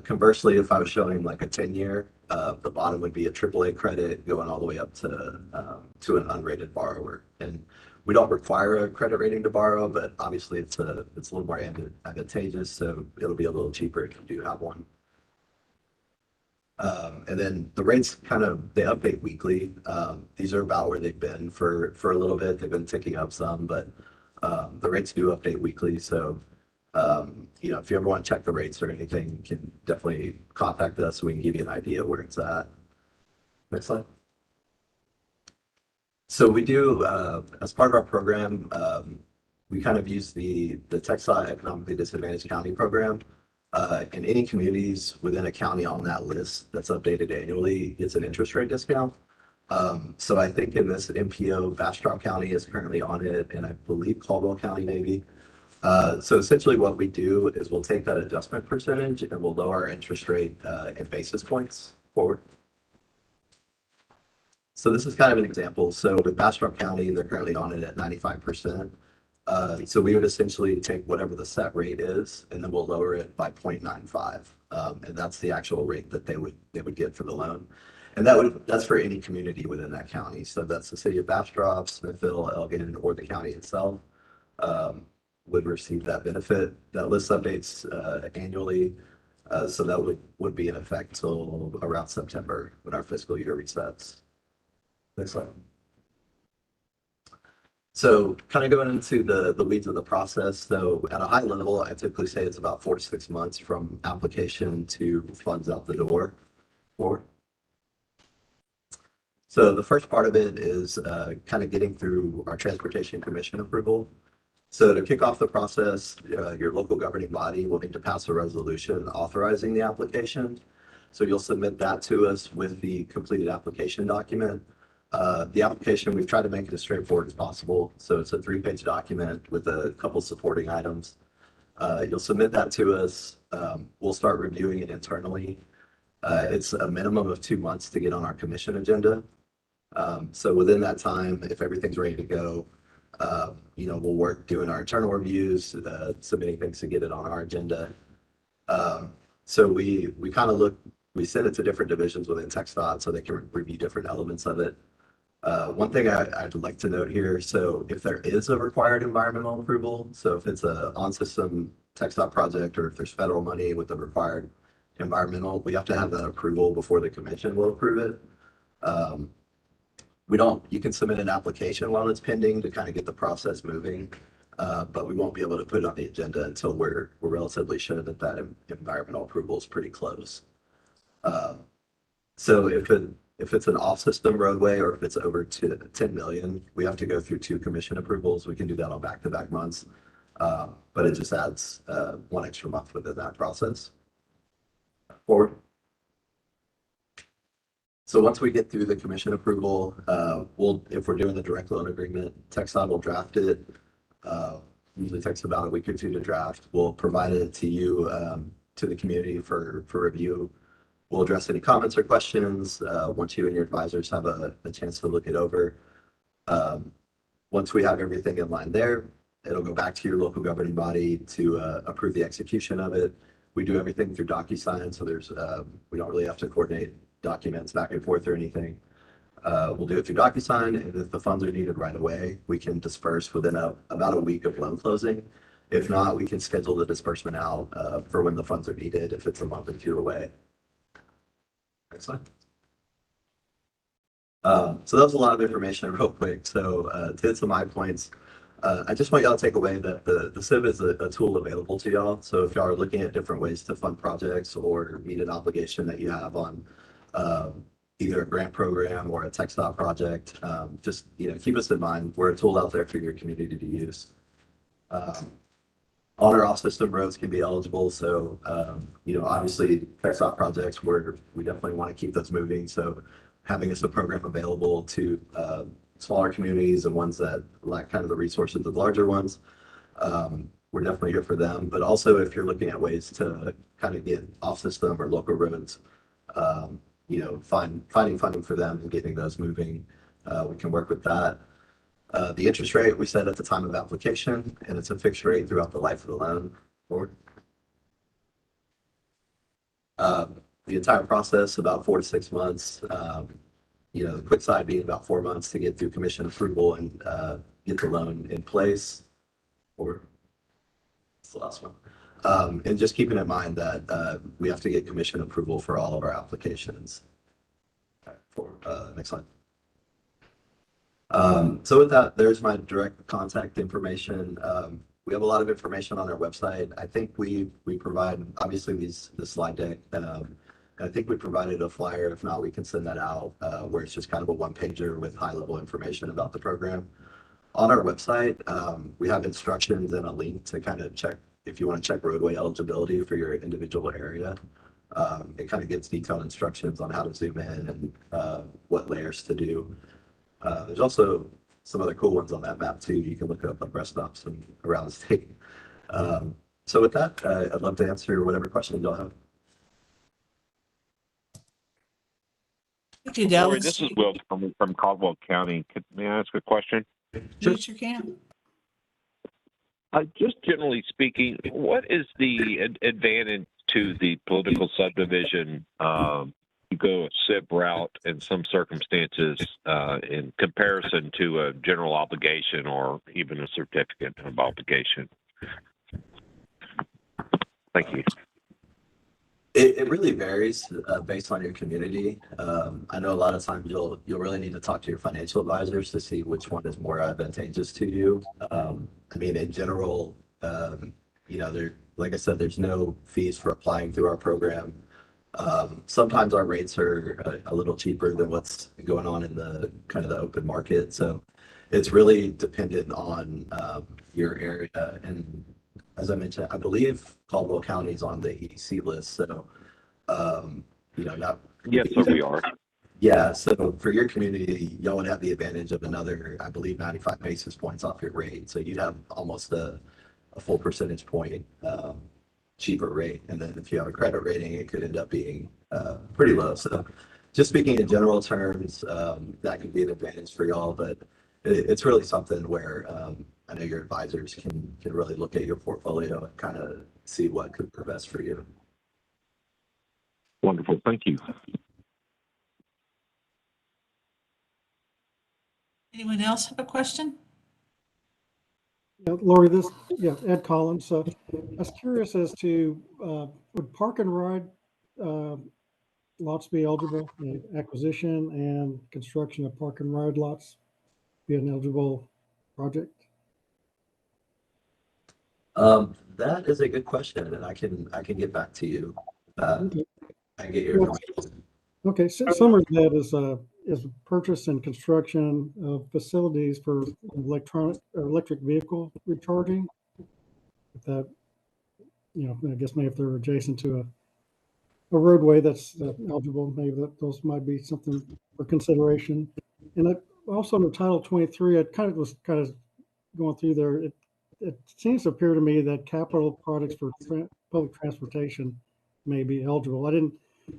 Conversely, if I was showing like a 10-year, the bottom would be a AAA credit going all the way up to an unrated borrower. And we don't require a credit rating to borrow, but obviously it's a little more advantageous, so it'll be a little cheaper if you do have one. And then the rates they update weekly. These are about where they've been for a little bit. They've been ticking up some, but the rates do update weekly. So if you ever want to check the rates or anything, you can definitely contact us so we can give you an idea of where it's at. Next slide. So we do, as part of our program, we kind of use the TxDOT Economically Disadvantaged County program. And any communities within a county on that list that's updated annually gets an interest rate discount. So I think in this MPO, Bastrop County is currently on it, and I believe Caldwell County maybe. So essentially what we do is we'll take that adjustment percentage and we'll lower our interest rate in basis points. Forward. So this is kind of an example. So with Bastrop County, they're currently on it at 95%. So we would essentially take whatever the set rate is, and then we'll lower it by 0.95. And that's the actual rate that they would get for the loan. And that's for any community within that county. So that's the city of Bastrop, Smithville, Elgin, or the county itself would receive that benefit. That list updates annually. So that would be in effect till around September when our fiscal year resets. Next slide. So kind of going into the weeds of the process. So at a high level, I typically say it's about 4 to 6 months from application to funds out the door. Forward. So the first part of it is kind of getting through our Transportation Commission approval. So to kick off the process, your local governing body will need to pass a resolution authorizing the application. So you'll submit that to us with the completed application document. The application, we've tried to make it as straightforward as possible. So it's a 3-page document with a couple supporting items. You'll submit that to us. We'll start reviewing it internally. It's a minimum of 2 months to get on our commission agenda. So within that time, if everything's ready to go, We'll work doing our internal reviews, submitting things to get it on our agenda. So we kind of we send it to different divisions within TxDOT so they can review different elements of it. One thing I'd like to note here, so if there is a required environmental approval, so if it's a on-system TxDOT project or if there's federal money with the required environmental, we have to have that approval before the commission will approve it. You can submit an application while it's pending to kind of get the process moving, but we won't be able to put it on the agenda until we're relatively sure that that environmental approval is pretty close. So if it's an off-system roadway or if it's over 10 million, we have to go through 2 commission approvals. We can do that on back-to-back months, but it just adds 1 extra month within that process. Forward. So once we get through the commission approval, if we're doing the direct loan agreement, TxDOT will draft it. Usually takes about a week or 2 to draft. We'll provide it to you, to the community for review. We'll address any comments or questions once you and your advisors have a chance to look it over. Once we have everything in line there, it'll go back to your local governing body to approve the execution of it. We do everything through DocuSign, so we don't really have to coordinate documents back and forth or anything. We'll do it through DocuSign, and if the funds are needed right away, we can disperse within about a week of loan closing. If not, we can schedule the disbursement out for when the funds are needed if it's a month or 2 away. Next slide. So that was a lot of information real quick. So to hit some high points, I just want y'all to take away that the SIB is a tool available to y'all. So if y'all are looking at different ways to fund projects or meet an obligation that you have on either a grant program or a TxDOT project, just keep us in mind. We're a tool out there for your community to use. On or off system roads can be eligible. So, obviously TxDOT projects we definitely want to keep those moving. So having us a program available to smaller communities and ones that lack kind of the resources of larger ones, we're definitely here for them. But also if you're looking at ways to kind of get off system or local roads, finding funding for them and getting those moving, we can work with that. The interest rate we set at the time of application, and it's a fixed rate throughout the life of the loan. Forward. The entire process, about 4 to 6 months. The quick side being about 4 months to get through commission approval and get the loan in place. Or it's the last one. And just keeping in mind that we have to get commission approval for all of our applications. Next slide. So with that, there's my direct contact information. We have a lot of information on our website. I think we provide, obviously, this slide deck. I think we provided a flyer. If not, we can send that out where it's just kind of a one-pager with high-level information about the program. On our website, we have instructions and a link to kind of check if you want to check roadway eligibility for your individual area. It kind of gives detailed instructions on how to zoom in and what layers to do. There's also some other cool ones on that map too. You can look up like rest stops and around the state. So with that, I'd love to answer whatever questions y'all have. Thank you, Lori, Dallas. this is Will from Caldwell County. May I ask a question? You sure can. Just generally speaking, what is the advantage to the political subdivision to go a SIB route in some circumstances in comparison to a general obligation or even a certificate of obligation? Thank you. It really varies based on your community. I know a lot of times you'll really need to talk to your financial advisors to see which one is more advantageous to you. I mean, in general, like I said, there's no fees for applying through our program. Sometimes our rates are a little cheaper than what's going on in the kind of the open market. So it's really dependent on your area. And as I mentioned, I believe Caldwell County is on the EDC list. So, Yes, so we are. Yeah. So for your community, y'all would have the advantage of another, I believe, 95 basis points off your rate. So you'd have almost a full percentage point cheaper rate. And then if you have a credit rating, it could end up being pretty low. So just speaking in general terms, that could be an advantage for y'all. But it's really something where I know your advisors can really look at your portfolio and kind of see what could be best for you. Wonderful. Thank you. Anyone else have a question? Yeah, Lori, Ed Collins. I was curious as to would park and ride lots be eligible? Acquisition and construction of park and ride lots be an eligible project? That is a good question, and I can get back to you. Okay. I can get your Well, information. Okay, so some of that is purchase and construction of facilities for electric vehicle recharging. If that, I guess maybe if they're adjacent to a roadway that's eligible, maybe those might be something for consideration. And also under Title 23, I was going through there. It seems to appear to me that capital projects for public transportation may be eligible. I didn't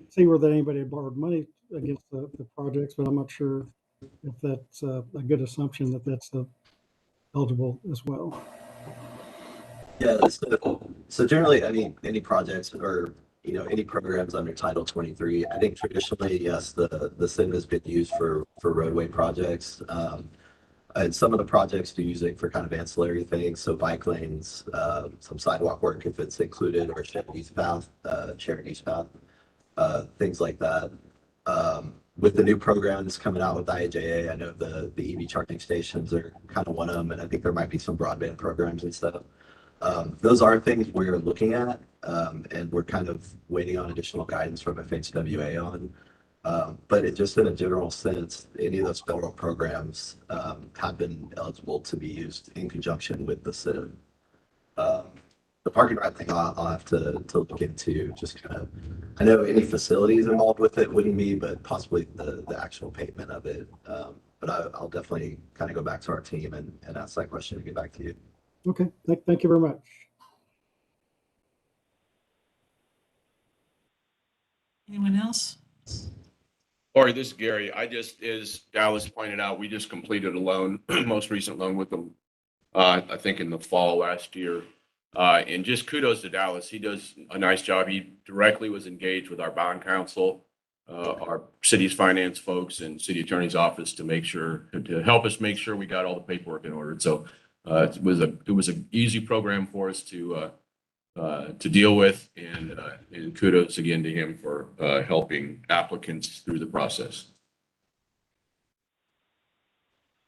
see where that anybody had borrowed money against the projects, but I'm not sure if that's a good assumption that that's eligible as well. Yeah, so generally, I mean, any projects or any programs under Title 23, I think traditionally, yes, the SIM has been used for roadway projects. And some of the projects do use it for kind of ancillary things, so bike lanes, some sidewalk work if it's included, or shared use path, things like that. With the new programs coming out with IIJA, I know the EV charging stations are kind of one of them, and I think there might be some broadband programs and stuff. Those are things we're looking at, and we're kind of waiting on additional guidance from FHWA on. But just in a general sense, any of those federal programs have been eligible to be used in conjunction with the SIM. The parking ride thing I'll have to look into, just kind of, I know any facilities involved with it wouldn't be, but possibly the actual payment of it. But I'll definitely kind of go back to our team and ask that question and get back to you. Okay, thank you very much. Anyone else? Lori, this is Gary. As Dallas pointed out, we just completed a loan, most recent loan with them, I think in the fall last year. And just kudos to Dallas. He does a nice job. He directly was engaged with our bond counsel, our city's finance folks and city attorney's office to help us make sure we got all the paperwork in order. So it was an easy program for us to deal with, and kudos again to him for helping applicants through the process.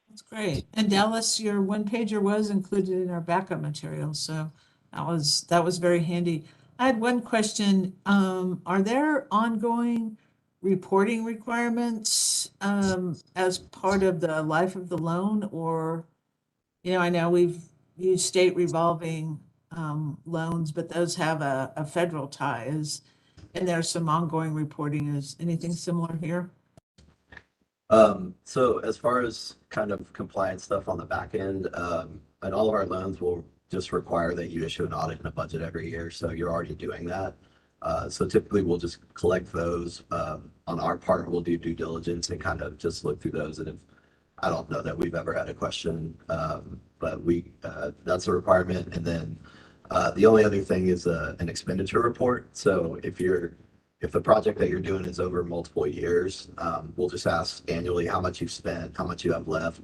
That's great. And Dallas, your one pager was included in our backup material, so that was very handy. I had one question. Are there ongoing reporting requirements as part of the life of the loan, or I know we've used state revolving loans, but those have a federal tie. And there's some ongoing reporting. Is anything similar here? So as far as kind of compliance stuff on the back end, and all of our loans will just require that you issue an audit and a budget every year. So you're already doing that. So typically we'll just collect those. On our part, we'll do due diligence and kind of just look through those. And I don't know that we've ever had a question, but that's a requirement. And then the only other thing is an expenditure report. So if the project that you're doing is over multiple years, we'll just ask annually how much you've spent, how much you have left.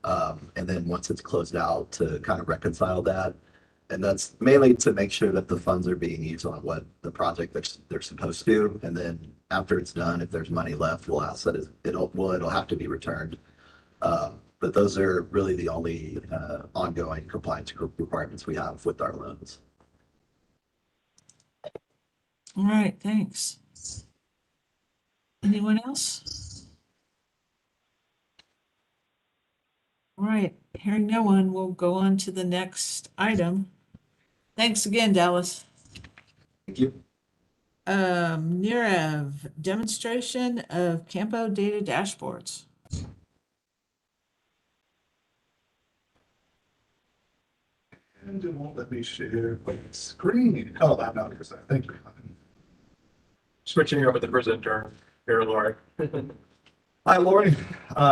And then once it's closed out, to kind of reconcile that. And that's mainly to make sure that the funds are being used on what the project they're supposed to. And then after it's done, if there's money left, we'll ask that it'll have to be returned. But those are really the only ongoing compliance requirements we have with our loans. All right, thanks. Anyone else? All right, hearing no one, we'll go on to the next item. Thanks again, Dallas. Thank you. Nirev, demonstration of CAMPO data dashboards. And it won't let me share my screen. Oh, I'm not here. Thank you. Switching over the presenter here, Laura. Hi, Lori.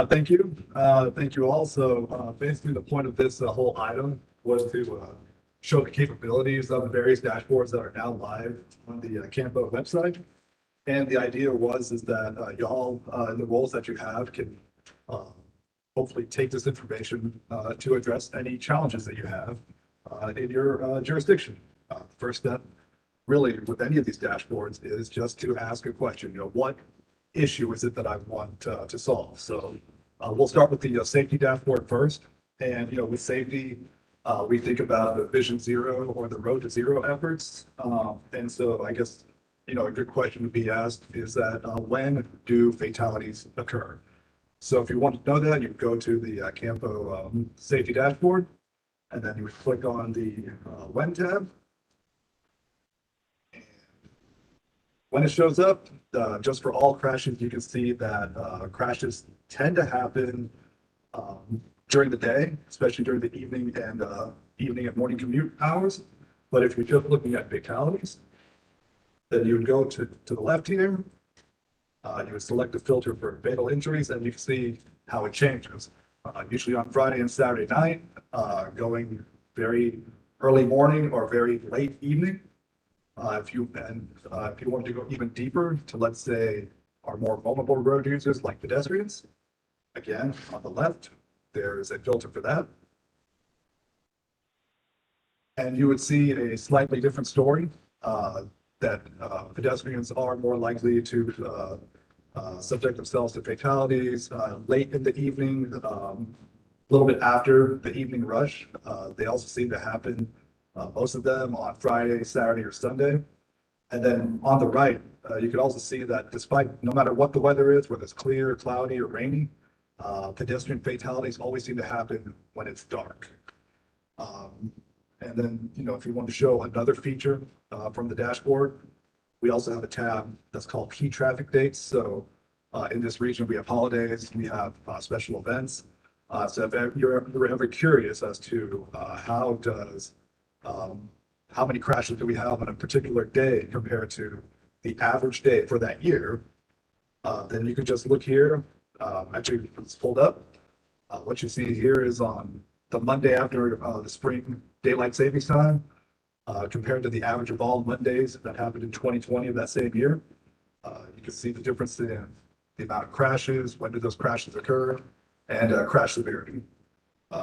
Thank you. Thank you all. So basically the point of this whole item was to show the capabilities of the various dashboards that are now live on the CAMPO website. And the idea is that y'all, in the roles that you have, can hopefully take this information to address any challenges that you have in your jurisdiction. First step, really, with any of these dashboards is just to ask a question, what issue is it that I want to solve? So we'll start with the safety dashboard first. And, with safety, we think about the Vision Zero or the Road to Zero efforts. And so I guess, a good question to be asked is that when do fatalities occur? So if you want to know that, you go to the CAMPO safety dashboard, and then you would click on the when tab. When it shows up, just for all crashes, you can see that crashes tend to happen during the day, especially during the evening and morning commute hours. But if you're just looking at fatalities, then you would go to the left here. You would select the filter for fatal injuries, and you can see how it changes. Usually on Friday and Saturday night, going very early morning or very late evening. If you want to go even deeper to, let's say, our more vulnerable road users like pedestrians, again, on the left, there's a filter for that. And you would see a slightly different story that pedestrians are more likely to subject themselves to fatalities late in the evening, a little bit after the evening rush. They also seem to happen, most of them, on Friday, Saturday, or Sunday. And then on the right, you can also see that despite, no matter what the weather is, whether it's clear, cloudy, or rainy, pedestrian fatalities always seem to happen when it's dark. And then, if you want to show another feature from the dashboard, we also have a tab that's called key traffic dates. So in this region, we have holidays, we have special events. So if you're ever curious as to how many crashes do we have on a particular day compared to the average day for that year, then you can just look here. Actually, it's pulled up. What you see here is on the Monday after the spring daylight savings time, compared to the average of all Mondays that happened in 2020 of that same year. You can see the difference in the amount of crashes, when did those crashes occur, and crash severity.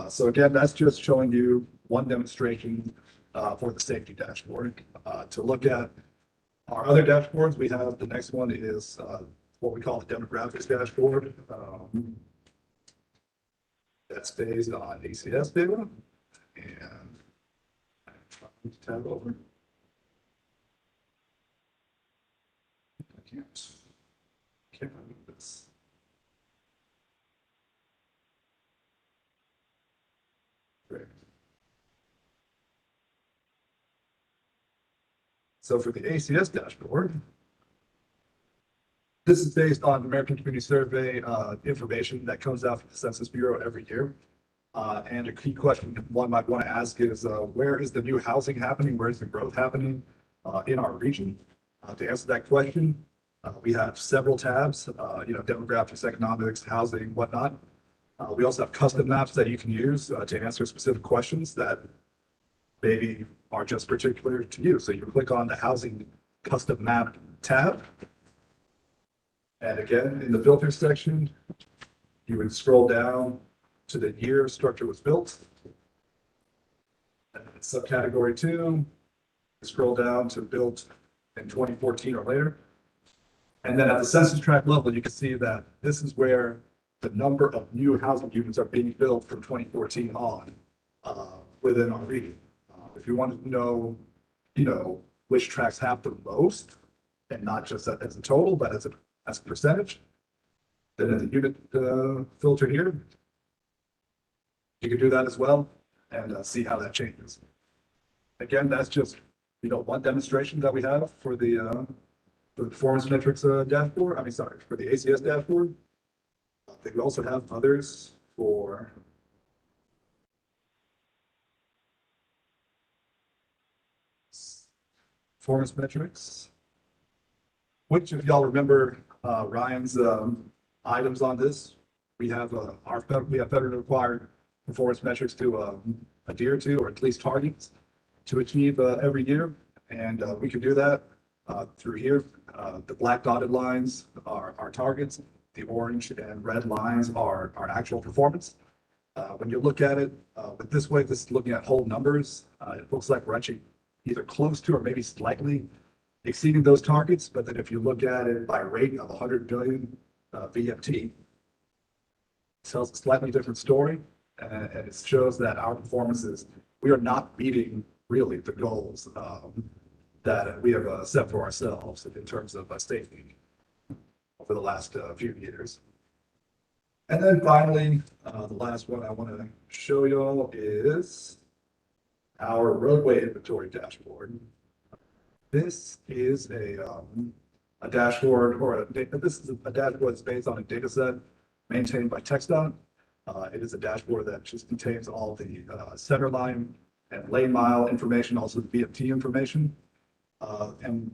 So again, that's just showing you one demonstration for the safety dashboard. To look at our other dashboards, we have the next one is what we call the demographics dashboard. That's based on ACS data. And tab over. I can't remove this. Great. So for the ACS dashboard, this is based on American Community Survey information that comes out from the Census Bureau every year. And a key question one might want to ask is, where is the new housing happening? Where is the growth happening in our region? To answer that question, we have several tabs, demographics, economics, housing, whatnot. We also have custom maps that you can use to answer specific questions that maybe are just particular to you. So you click on the housing custom map tab. And again, in the filter section, you would scroll down to the year structure was built. And subcategory 2, scroll down to built in 2014 or later. And then at the census tract level, you can see that this is where the number of new housing units are being built from 2014 on within our region. If you want to know, which tracts have the most, and not just as a total, but as a percentage, then in the unit filter here, you can do that as well and see how that changes. Again, that's just one demonstration that we have for the performance metrics dashboard. For the ACS dashboard. We also have others for performance metrics, which, if y'all remember Ryan's items on this. We have we have federally required performance metrics to adhere to, or at least targets to achieve every year. And we can do that through here. The black dotted lines are our targets. The orange and red lines are our actual performance. When you look at it with this way, this is looking at whole numbers. It looks like we're actually either close to or maybe slightly exceeding those targets. But then if you look at it by rate of 100 billion VFT, it tells a slightly different story. And it shows that our performances, we are not meeting really the goals that we have set for ourselves in terms of safety over the last few years. And then finally, the last one I want to show you all is our roadway inventory dashboard. This is a dashboard, or this is a dashboard that's based on a data set maintained by TxDOT. It is a dashboard that just contains all the center line and lane mile information, also the VFT information. And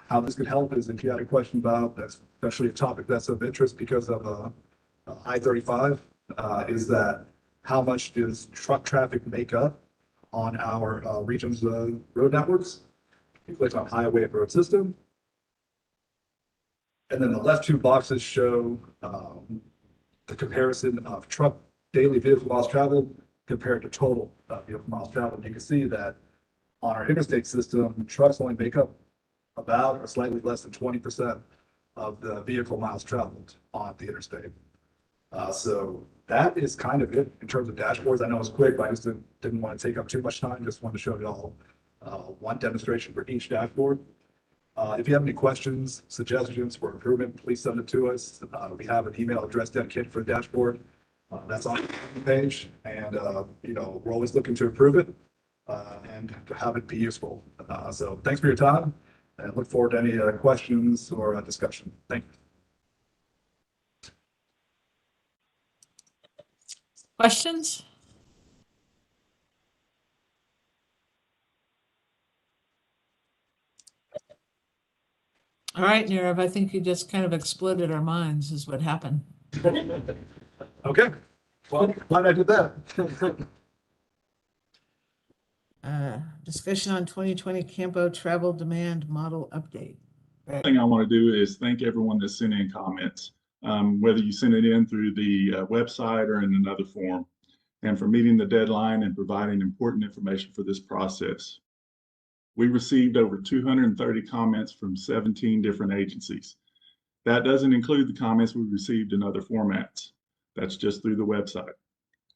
how this could help is if you had a question about, that's especially a topic that's of interest because of I-35, is that how much does truck traffic make up on our region's road networks? You click on highway and road system. And then the left two boxes show the comparison of truck daily vehicle miles traveled compared to total vehicle miles traveled. You can see that on our interstate system, trucks only make up about or slightly less than 20% of the vehicle miles traveled on the interstate. So that is kind of it in terms of dashboards. I know it's quick, but I just didn't want to take up too much time. Just wanted to show you all one demonstration for each dashboard. If you have any questions, suggestions for improvement, please send it to us. We have an email address dedicated for the dashboard. That's on the page, and you know, we're always looking to improve it and to have it be useful. So thanks for your time, and look forward to any questions or discussion. Thank you. Questions? All right, Nirav, I think you just kind of exploded our minds is what happened. Okay, well, glad I did that. Discussion on 2020 CAMPO travel demand model update. Right. Thing I want to do is thank everyone that sent in comments, whether you sent it in through the website or in another form, and for meeting the deadline and providing important information for this process. We received over 230 comments from 17 different agencies. That doesn't include the comments we received in other formats. That's just through the website.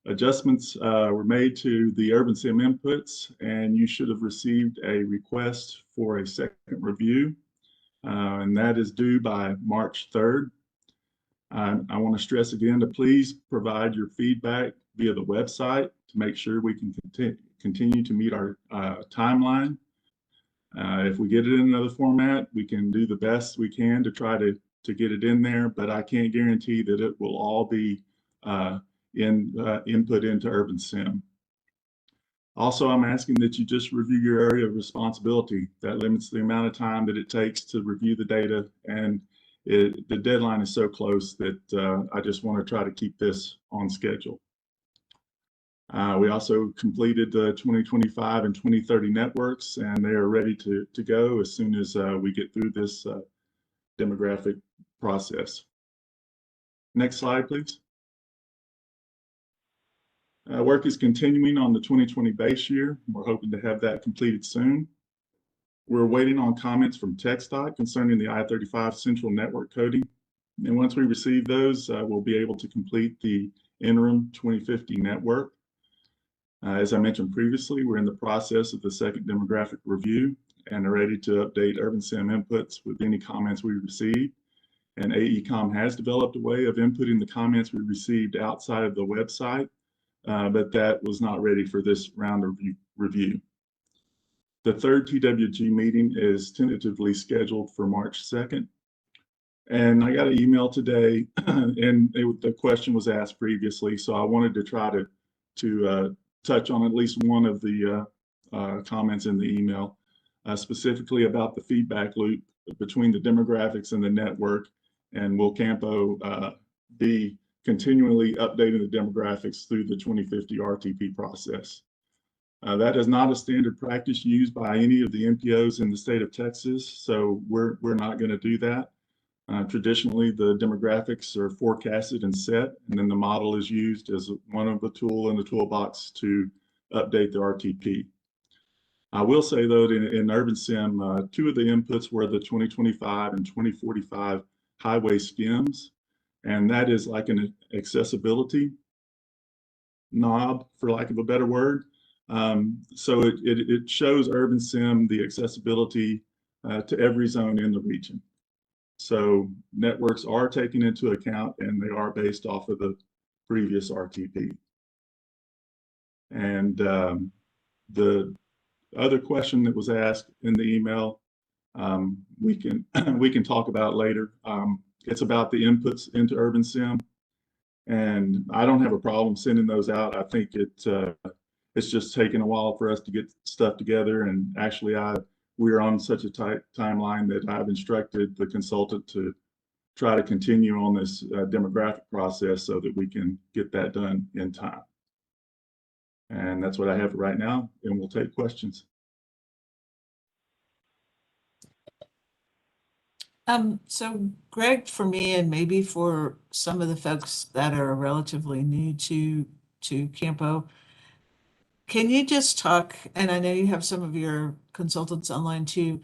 Adjustments were made to the UrbanSim inputs, and you should have received a request for a second review, and that is due by March 3rd. I want to stress again to please provide your feedback via the website to make sure we can continue to meet our timeline. If we get it in another format, we can do the best we can to try to get it in there, but I can't guarantee that it will all be input into UrbanSim. Also, I'm asking that you just review your area of responsibility. That limits the amount of time that it takes to review the data, and the deadline is so close that I just want to try to keep this on schedule. We also completed the 2025 and 2030 networks, and they are ready to go as soon as we get through this demographic process. Next slide, please. Work is continuing on the 2020 base year. We're hoping to have that completed soon. We're waiting on comments from TxDOT concerning the I-35 Central Network coding. And once we receive those, we'll be able to complete the interim 2050 network. As I mentioned previously, we're in the process of the second demographic review and are ready to update UrbanSim inputs with any comments we receive. And AECom has developed a way of inputting the comments we received outside of the website, but that was not ready for this round of review. The third TWG meeting is tentatively scheduled for March 2nd. And I got an email today, and the question was asked previously, so I wanted to try to touch on at least one of the comments in the email, specifically about the feedback loop between the demographics and the network, and will CAMPO be continually updating the demographics through the 2050 RTP process. That is not a standard practice used by any of the MPOs in the state of Texas, so we're not going to do that. Traditionally, the demographics are forecasted and set, and then the model is used as one of the tool in the toolbox to update the RTP. I will say, though, in Urban Sim, two of the inputs were the 2025 and 2045 highway skims, and that is like an accessibility knob, for lack of a better word. So it shows Urban Sim the accessibility to every zone in the region. So networks are taken into account, and they are based off of the previous RTP. And the other question that was asked in the email, we can talk about later. It's about the inputs into Urban Sim, and I don't have a problem sending those out. I think it's just taken a while for us to get stuff together, and actually we're on such a tight timeline that I've instructed the consultant to try to continue on this demographic process so that we can get that done in time. And that's what I have right now, and we'll take questions. So Greg, for me, and maybe for some of the folks that are relatively new to CAMPO, can you just talk, and I know you have some of your consultants online too,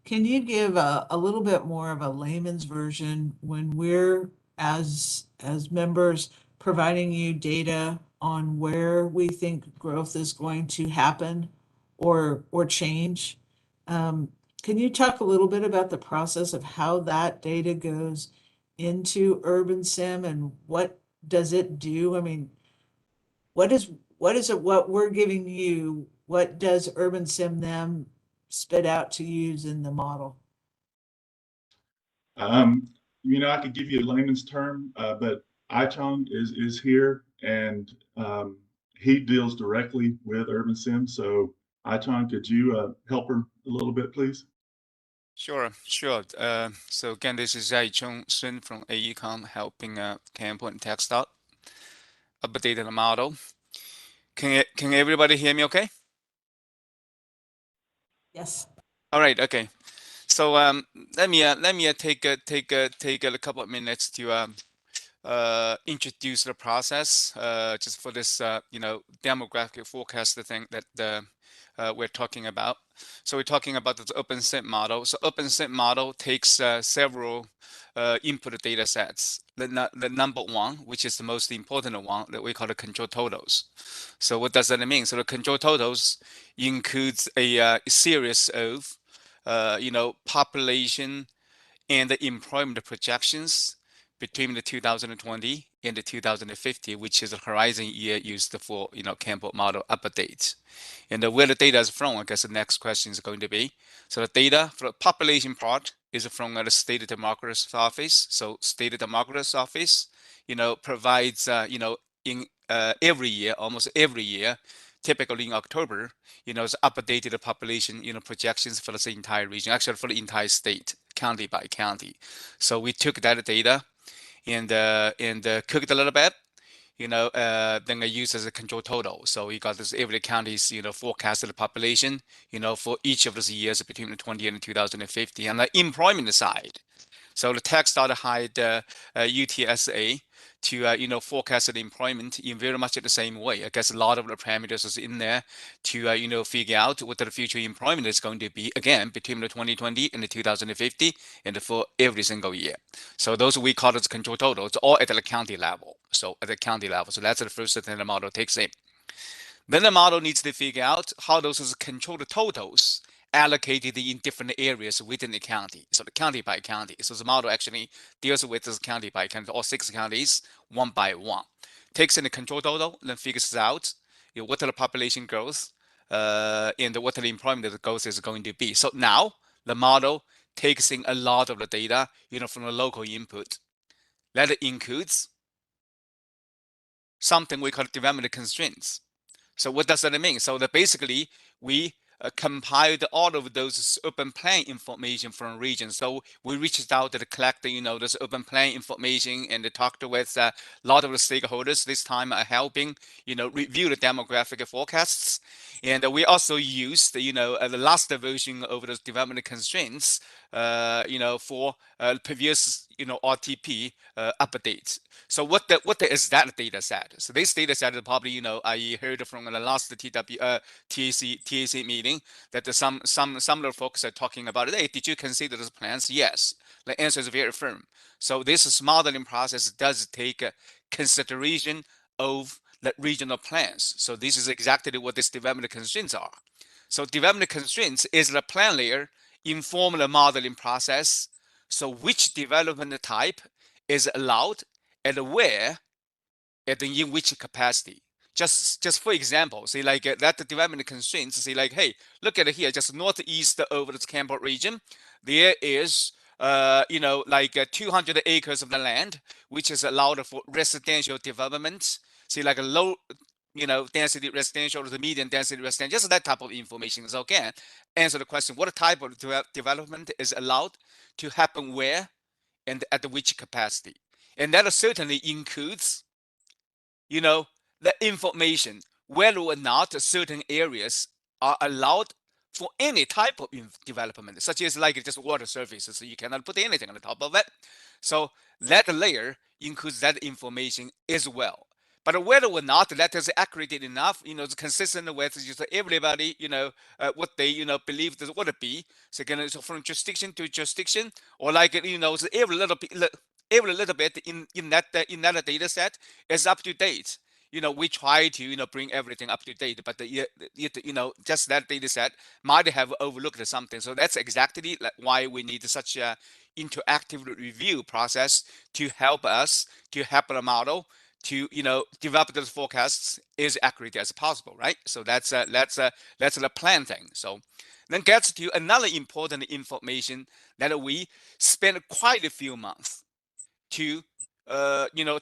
can you give a little bit more of a layman's version when we're, as members, providing you data on where we think growth is going to happen or change? Can you talk a little bit about the process of how that data goes into Urban Sim and what does it do? I mean, what is it, what we're giving you, what does Urban Sim then spit out to use in the model? I could give you a layman's term, but Ichong is here, and he deals directly with Urban Sim. So Ichong, could you help her a little bit, please? Sure. So again, this is Zai-Chung Sun from AECOM helping CAMPO and TxDOT update the model. Can everybody hear me okay? Yes. All right, okay. So let me take a couple of minutes to introduce the process just for this demographic forecast thing that we're talking about. So we're talking about the OpenSIM model. So OpenSIM model takes several input data sets. The number one, which is the most important one, that we call the control totals. So what does that mean? So the control totals includes a series of population and the employment projections between the 2020 and the 2050, which is the horizon year used for CAMPO model update. And where the data is from, I guess the next question is going to be. So the data for the population part is from the state demographer's office. So state demographer's office, provides in every year, almost every year, typically in October, it's updated population, projections for the entire region, actually for the entire state, county by county. So we took that data and cooked a little bit, then I use as a control total. So we got this every county's, forecasted population, for each of those years between the 20 and 2050. On the employment side, so the TxDOT hired UTSA to forecast the employment in very much the same way. I guess a lot of the parameters is in there to figure out what the future employment is going to be again between the 2020 and the 2050 and for every single year. So those we call it control total. It's all at the county level. So at the county level. So that's the first thing the model takes in. Then the model needs to figure out how those controlled totals allocated in different areas within the county. So the county by county. So the model actually deals with this county by county, all 6 counties, one by one. Takes in the control total, then figures out what the population growth and what the employment growth is going to be. So now the model takes in a lot of the data, from the local input. That includes something we call development constraints. So what does that mean? So that basically we compiled all of those urban plan information from regions. So we reached out to collect, this urban plan information and talked with a lot of the stakeholders this time, helping, review the demographic forecasts. And we also used, the last version of those development constraints, for previous, RTP updates. So what is that data set? So this data set is probably, I heard from the last TAC meeting that some of the folks are talking about it. Hey, did you consider those plans? Yes. The answer is very firm. So this modeling process does take consideration of the regional plans. So this is exactly what these development constraints are. So development constraints is the plan layer inform the modeling process. So which development type is allowed and where and in which capacity. Just for example, say like that development constraints, say like, hey, look at it here, just northeast of the CAMPO region, there is 200 acres of the land, which is allowed for residential development. See, like a low, density residential or the medium density residential, just that type of information. So again, answer the question: what type of development is allowed to happen where, and at which capacity? And that certainly includes, the information whether or not certain areas are allowed for any type of development, such as like just water surfaces, so you cannot put anything on the top of it. So that layer includes that information as well. But whether or not that is accurate enough, it's consistent with just everybody, what they, believe this would be. So again, so from jurisdiction to jurisdiction, or like, so every little bit in that data set is up to date. We try to, bring everything up to date, but just that data set might have overlooked something. So that's exactly why we need such a interactive review process to help us, to help the model to, develop those forecasts as accurate as possible, right? So that's the plan thing. So then gets to another important information that we spent quite a few months to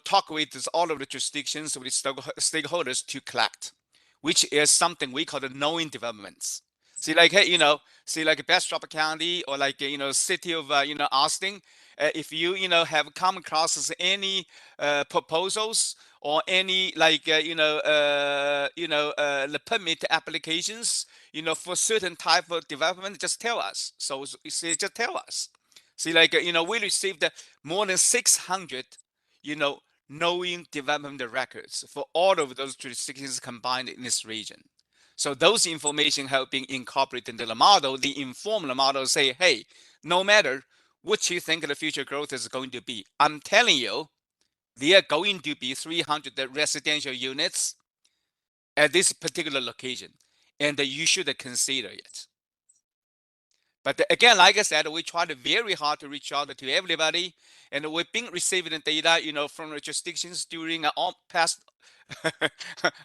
talk with all of the jurisdictions with stakeholders to collect, which is something we call the knowing developments. See, like, hey, see, like Bastrop County or like, city of, Austin, if you, have come across any proposals or any like, the permit applications, for certain type of development, just tell us. So you see, just tell us. See, like, we received more than 600, knowing development records for all of those jurisdictions combined in this region. So those information have been incorporated into the model. The inform the model say, hey, no matter what you think the future growth is going to be, I'm telling you, there are going to be 300 residential units at this particular location, and you should consider it. But again, like I said, we tried very hard to reach out to everybody, and we've been receiving data, from the jurisdictions during past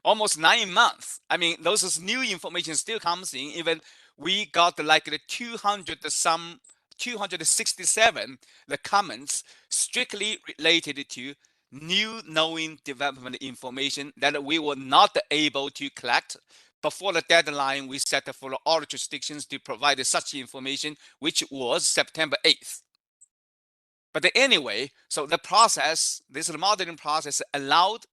almost 9 months. I mean, those new information still comes in. Even we got like the 267 the comments strictly related to new knowing development information that we were not able to collect before the deadline we set for all jurisdictions to provide such information, which was September 8th. But anyway, so the process, this modeling process allowed,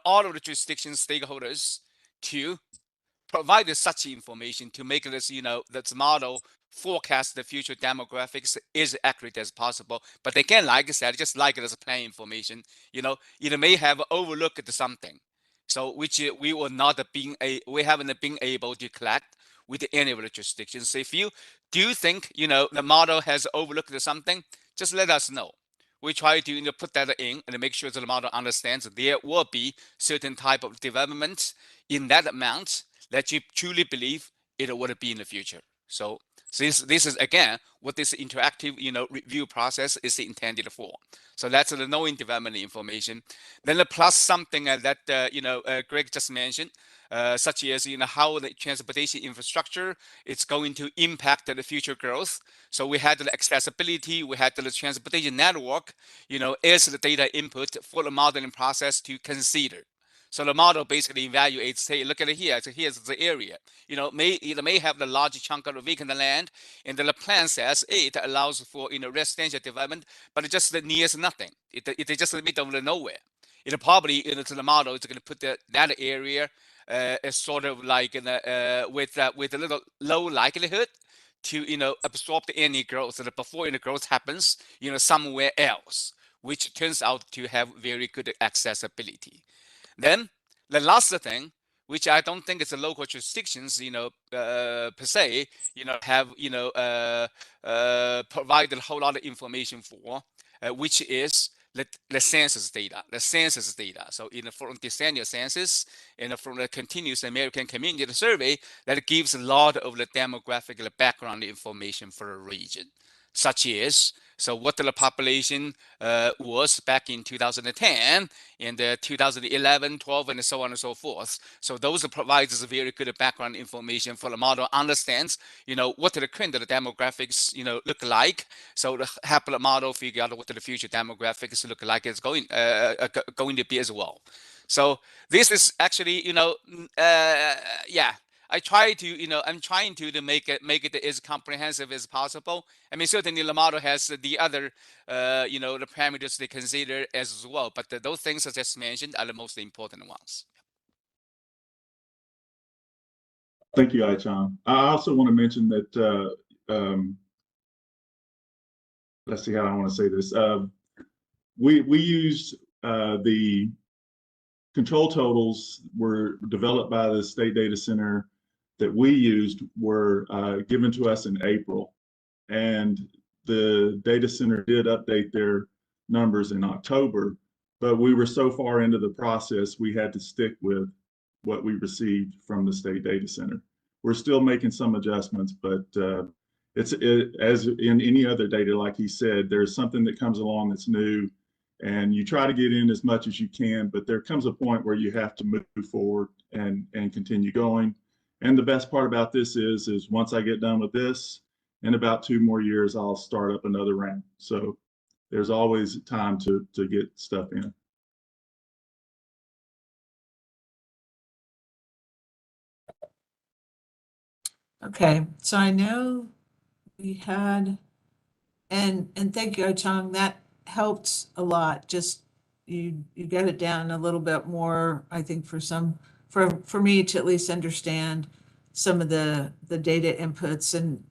all of the jurisdiction stakeholders to provide such information to make this, this model forecast the future demographics as accurate as possible. But again, like I said, just like it as plan information, it may have overlooked something. So which we haven't been able to collect with any of the jurisdictions. So if you do think, the model has overlooked something, just let us know. We try to put that in and make sure that the model understands that there will be certain type of development in that amount that you truly believe it would be in the future. So this is again what this interactive review process is intended for. So that's the knowing development information. Then plus something that Greg just mentioned, such as how the transportation infrastructure is going to impact the future growth. So we had the accessibility, we had the transportation network, as the data input for the modeling process to consider. So the model basically evaluates, hey, look at it here. So here's the area. It may have the large chunk of the vacant land, and then the plan says, hey, it allows for residential development, but it just nears nothing. It's just in the middle of nowhere. It probably to the model it's going to put that area as sort of like with a little low likelihood to absorb any growth and before any growth happens somewhere else, which turns out to have very good accessibility. Then the last thing, which I don't think it's a local jurisdictions, per se, have provided a whole lot of information for, which is the census data. So from decennial census and from the continuous American Community Survey, that gives a lot of the demographic background information for a region, such as what the population was back in 2010 and 2011, 12, and so on and so forth. So those provides us very good background information for the model understands, what the current demographics, look like. So the help the model figure out what the future demographics look like is going to be as well. So this is actually, yeah. I'm trying to make it as comprehensive as possible. I mean, certainly the model has the other, the parameters they consider as well. But those things I just mentioned are the most important ones. Thank you, Ai-Chang. I also want to mention that, let's see how I want to say this. We used the control totals were developed by the state data center that we used were given to us in April. And the data center did update their numbers in October, but we were so far into the process, we had to stick with what we received from the state data center. We're still making some adjustments, but as in any other data, like he said, there's something that comes along that's new, and you try to get in as much as you can, but there comes a point where you have to move forward and continue going. And the best part about this is once I get done with this, in about 2 more years, I'll start up another round. So there's always time to get stuff in. Okay, so I know we had, and thank you, Chang, that helped a lot. Just you got it down a little bit more, I think, for me to at least understand some of the data inputs and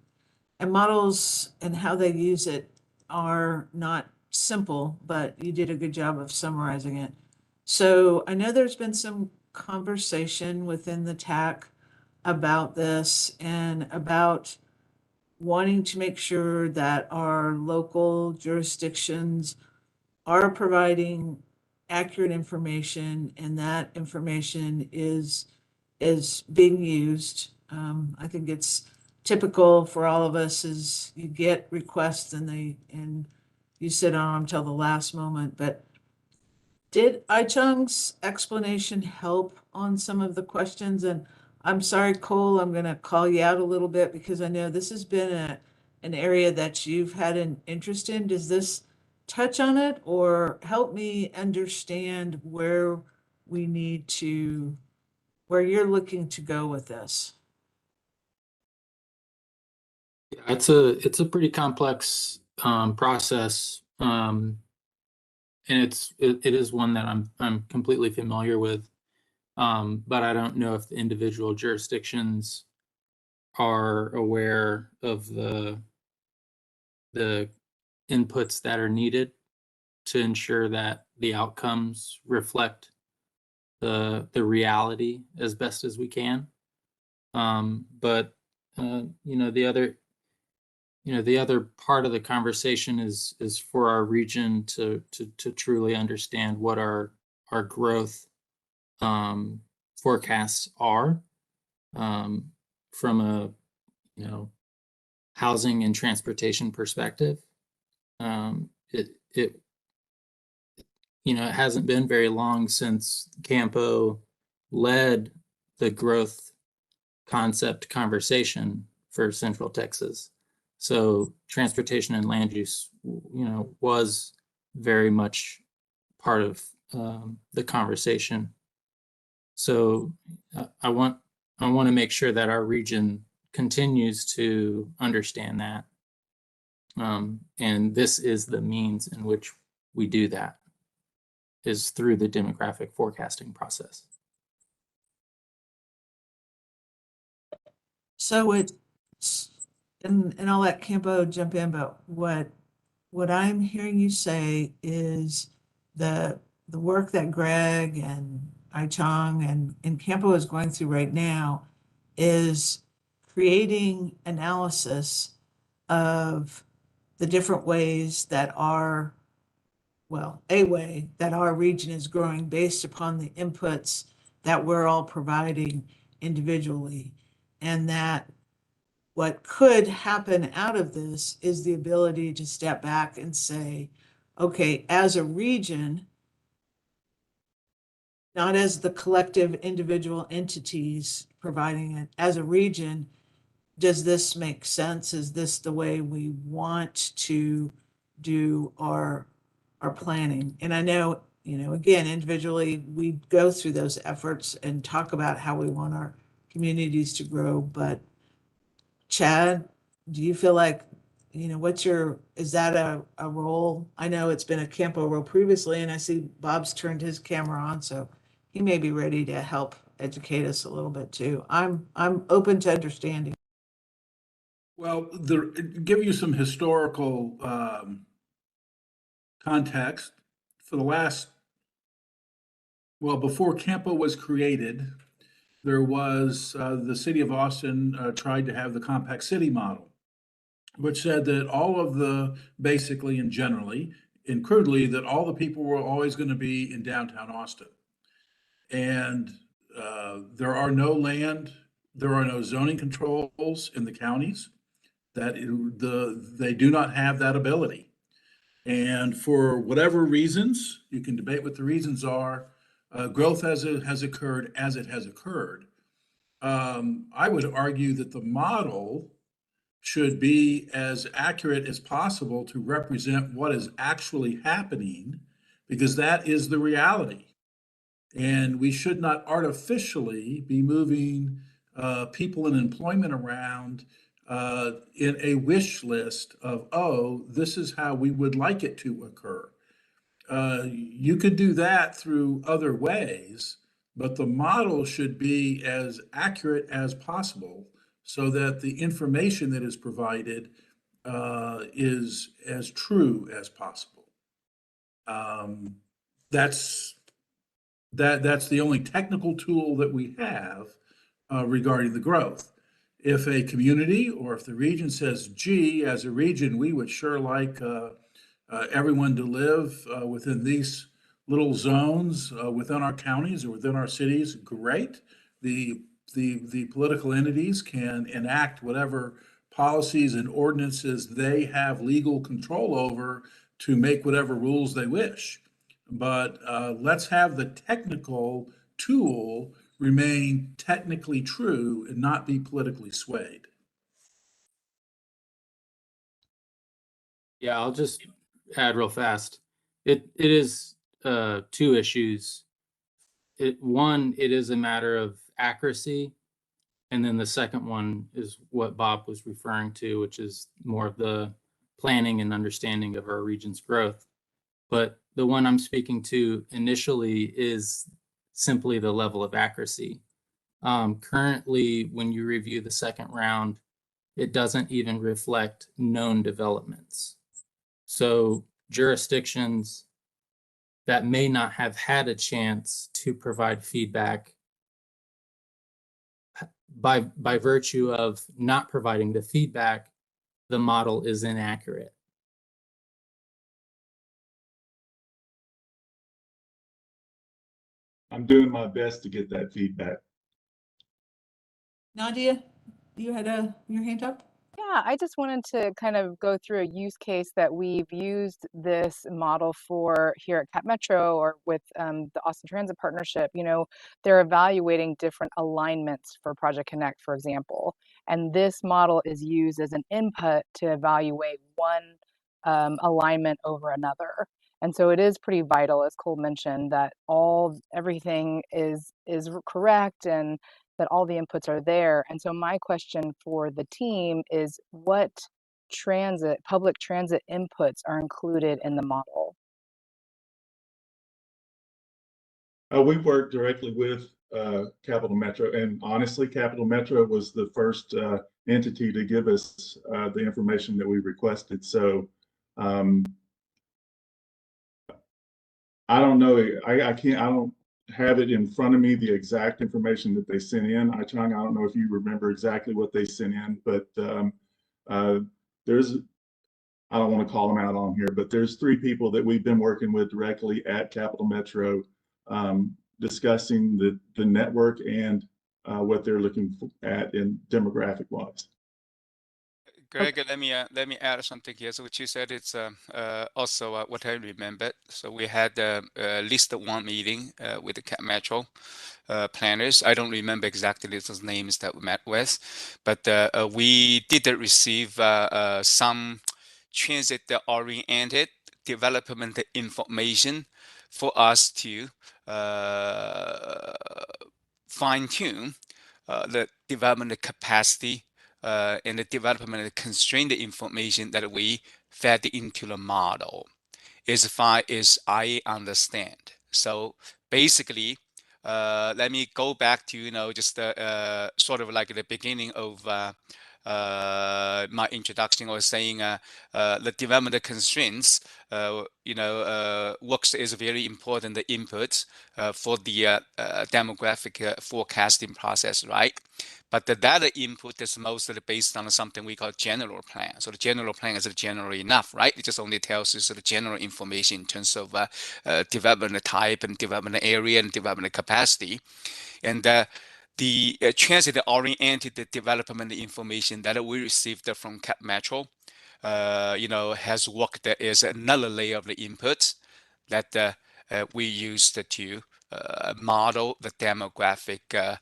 models and how they use it are not simple, but you did a good job of summarizing it. So I know there's been some conversation within the TAC about this and about wanting to make sure that our local jurisdictions are providing accurate information and that information is being used. I think it's typical for all of us is you get requests and you sit on them till the last moment. But did Ai-Chung's explanation help on some of the questions? And I'm sorry, Cole, I'm going to call you out a little bit because I know this has been an area that you've had an interest in. Does this touch on it or help me understand where you're looking to go with this? It's a pretty complex process, and it is one that I'm completely familiar with, but I don't know if the individual jurisdictions are aware of the inputs that are needed to ensure that the outcomes reflect the reality as best as we can. But the other part of the conversation is for our region to truly understand what our growth forecasts are from a housing and transportation perspective. It hasn't been very long since CAMPO led the growth concept conversation for Central Texas. So transportation and land use, was very much part of the conversation So I want to make sure that our region continues to understand that. And this is the means in which we do that, is through the demographic forecasting process. So and I'll let Campo jump in, but what I'm hearing you say is the work that Greg and Chong and Campo is going through right now is creating analysis of the different ways that a way that our region is growing based upon the inputs that we're all providing individually. And that what could happen out of this is the ability to step back and say, okay, as a region, not as the collective individual entities providing it, as a region, does this make sense? Is this the way we want to do our planning? And I know, again, individually, we go through those efforts and talk about how we want our communities to grow. But Chad, do you feel like, is that a role? I know it's been a Campo role previously, and I see Bob's turned his camera on, so he may be ready to help educate us a little bit too. I'm open to understanding. Well, give you some historical context. For the last, before Campo was created, there was the city of Austin tried to have the compact city model, which said that all of basically and generally and crudely, that all the people were always going to be in downtown Austin. And there are no zoning controls in the counties. They do not have that ability. And for whatever reasons, you can debate what the reasons are, growth has occurred as it has occurred. I would argue that the model should be as accurate as possible to represent what is actually happening, because that is the reality. And we should not artificially be moving people and employment around in a wish list of, oh, this is how we would like it to occur. You could do that through other ways, but the model should be as accurate as possible so that the information that is provided is as true as possible. That's the only technical tool that we have regarding the growth. If a community or if the region says, gee, as a region, we would sure like everyone to live within these little zones within our counties or within our cities, great. The political entities can enact whatever policies and ordinances they have legal control over to make whatever rules they wish. But let's have the technical tool remain technically true and not be politically swayed. Yeah, I'll just add real fast. It is two issues. One, it is a matter of accuracy. And then the second one is what Bob was referring to, which is more of the planning and understanding of our region's growth. But the one I'm speaking to initially is simply the level of accuracy. Currently, when you review the second round, it doesn't even reflect known developments. So jurisdictions that may not have had a chance to provide feedback by virtue of not providing the feedback, the model is inaccurate. I'm doing my best to get that feedback. Nadia, you had your hand up? Yeah, I just wanted to kind of go through a use case that we've used this model for here at Cap Metro or with the Austin Transit Partnership. They're evaluating different alignments for Project Connect, for example. And this model is used as an input to evaluate one alignment over another. And so it is pretty vital, as Cole mentioned, that everything is correct and that all the inputs are there. And so my question for the team is, what public transit inputs are included in the model? We worked directly with Capital Metro, and honestly, Capital Metro was the first entity to give us the information that we requested. So I don't know. I don't have it in front of me, the exact information that they sent in. I don't know if you remember exactly what they sent in, but there's, I don't want to call them out on here, but there's 3 people that we've been working with directly at Capital Metro, discussing the network and what they're looking at in demographic wise. Greg, let me add something here. So what you said, it's also what I remembered. So we had list 1 meeting with the Cap Metro planners. I don't remember exactly those names that we met with, but we did receive some transit-oriented development information for us to fine-tune the development capacity and the development constraint information that we fed into the model, as far as I understand. So basically, let me go back to just sort of like the beginning of my introduction. I was saying the development constraints, works is a very important input for the demographic forecasting process, right? But the data input is mostly based on something we call general plan. So the general plan is general enough, right? It just only tells us the general information in terms of development type and development area and development capacity. And the transit-oriented development information that we received from Cap Metro, has worked as another layer of the input that we used to model the demographic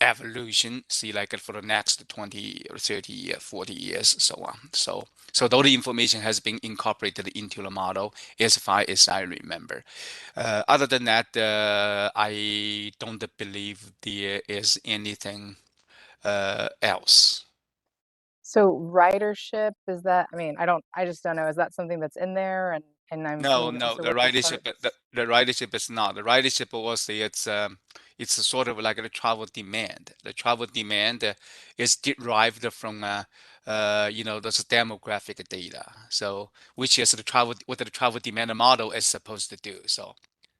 evolution, see like for the next 20 or 30, 40 years, so on. So all the information has been incorporated into the model as far as I remember. Other than that, I don't believe there is anything else. So ridership, is that, I just don't know, is that something that's in there? And I'm No, thinking also the with the ridership, carts. the ridership is not. The ridership was it's sort of like the travel demand. The travel demand is derived from those demographic data. So which is what the travel demand model is supposed to do. So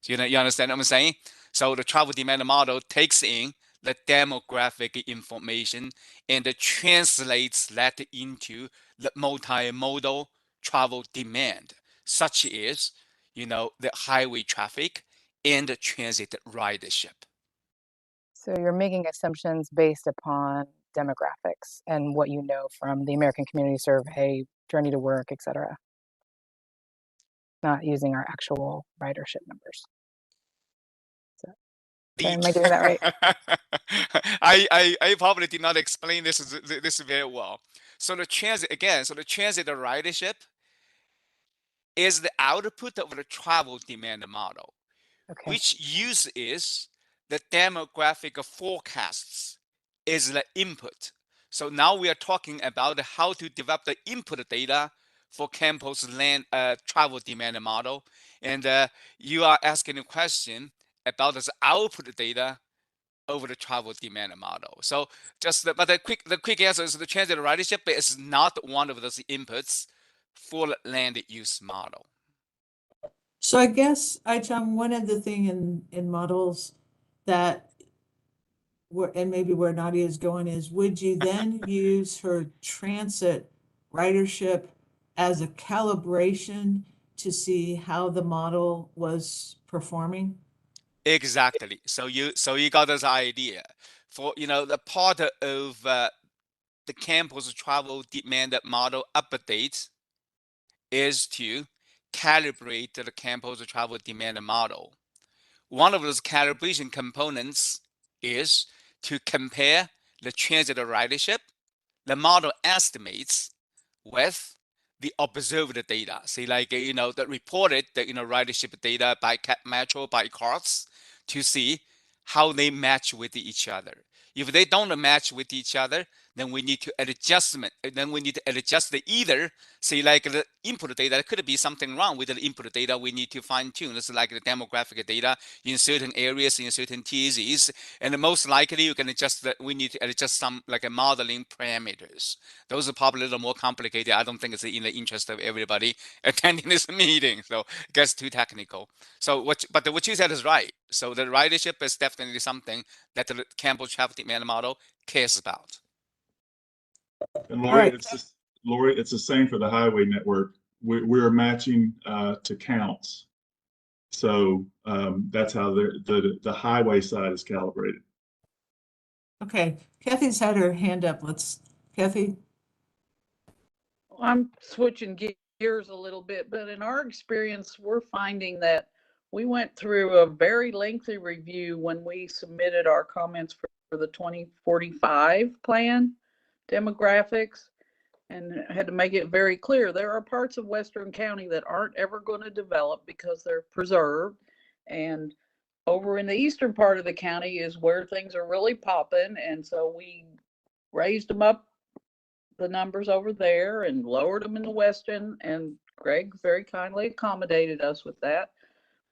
you understand what I'm saying? So the travel demand model takes in the demographic information and translates that into the multimodal travel demand, such as the highway traffic and the transit ridership. So you're making assumptions based upon demographics and what you know from the American Community Survey, Journey to Work, et cetera. Not using our actual ridership numbers. So, am I doing that right? I probably did not explain this very well. So the transit ridership is the output of the travel demand model, Okay. which uses the demographic forecasts as the input. So now we are talking about how to develop the input data for CAMPO's land travel demand model, and you are asking a question about the output data over the travel demand model. So but the quick answer is the transit ridership is not one of those inputs for the land use model. So I guess, John, one of the thing in models that and maybe where Nadia is going is, would you then use her transit ridership as a calibration to see how the model was performing? Exactly. So you got this idea for the part of the campus travel demand model update is to calibrate the campus travel demand model. One of those calibration components is to compare the transit ridership, the model estimates, with the observed data. See, like, the reported, ridership data by Metro, by cars, to see how they match with each other. If they don't match with each other, then we need to adjust the either. See, like the input data, there could be something wrong with the input data. We need to fine tune. It's like the demographic data in certain areas, in certain TZs, and most likely you can adjust that. We need to adjust some like a modeling parameters. Those are probably a little more complicated. I don't think it's in the interest of everybody attending this meeting. So it gets too technical. So what you said is right. So the ridership is definitely something that the CAMPO traffic demand model cares about. And All Lori, right. it's the same for the highway network. We're matching to counts. So that's how the highway side is calibrated. Okay, Kathy's had her hand up. Kathy. I'm switching gears a little bit, but in our experience, we're finding that we went through a very lengthy review when we submitted our comments for the 2045 plan demographics, and had to make it very clear there are parts of Western County that aren't ever going to develop because they're preserved, and over in the eastern part of the county is where things are really popping, and so we raised them up, the numbers over there, and lowered them in the western, and Greg very kindly accommodated us with that.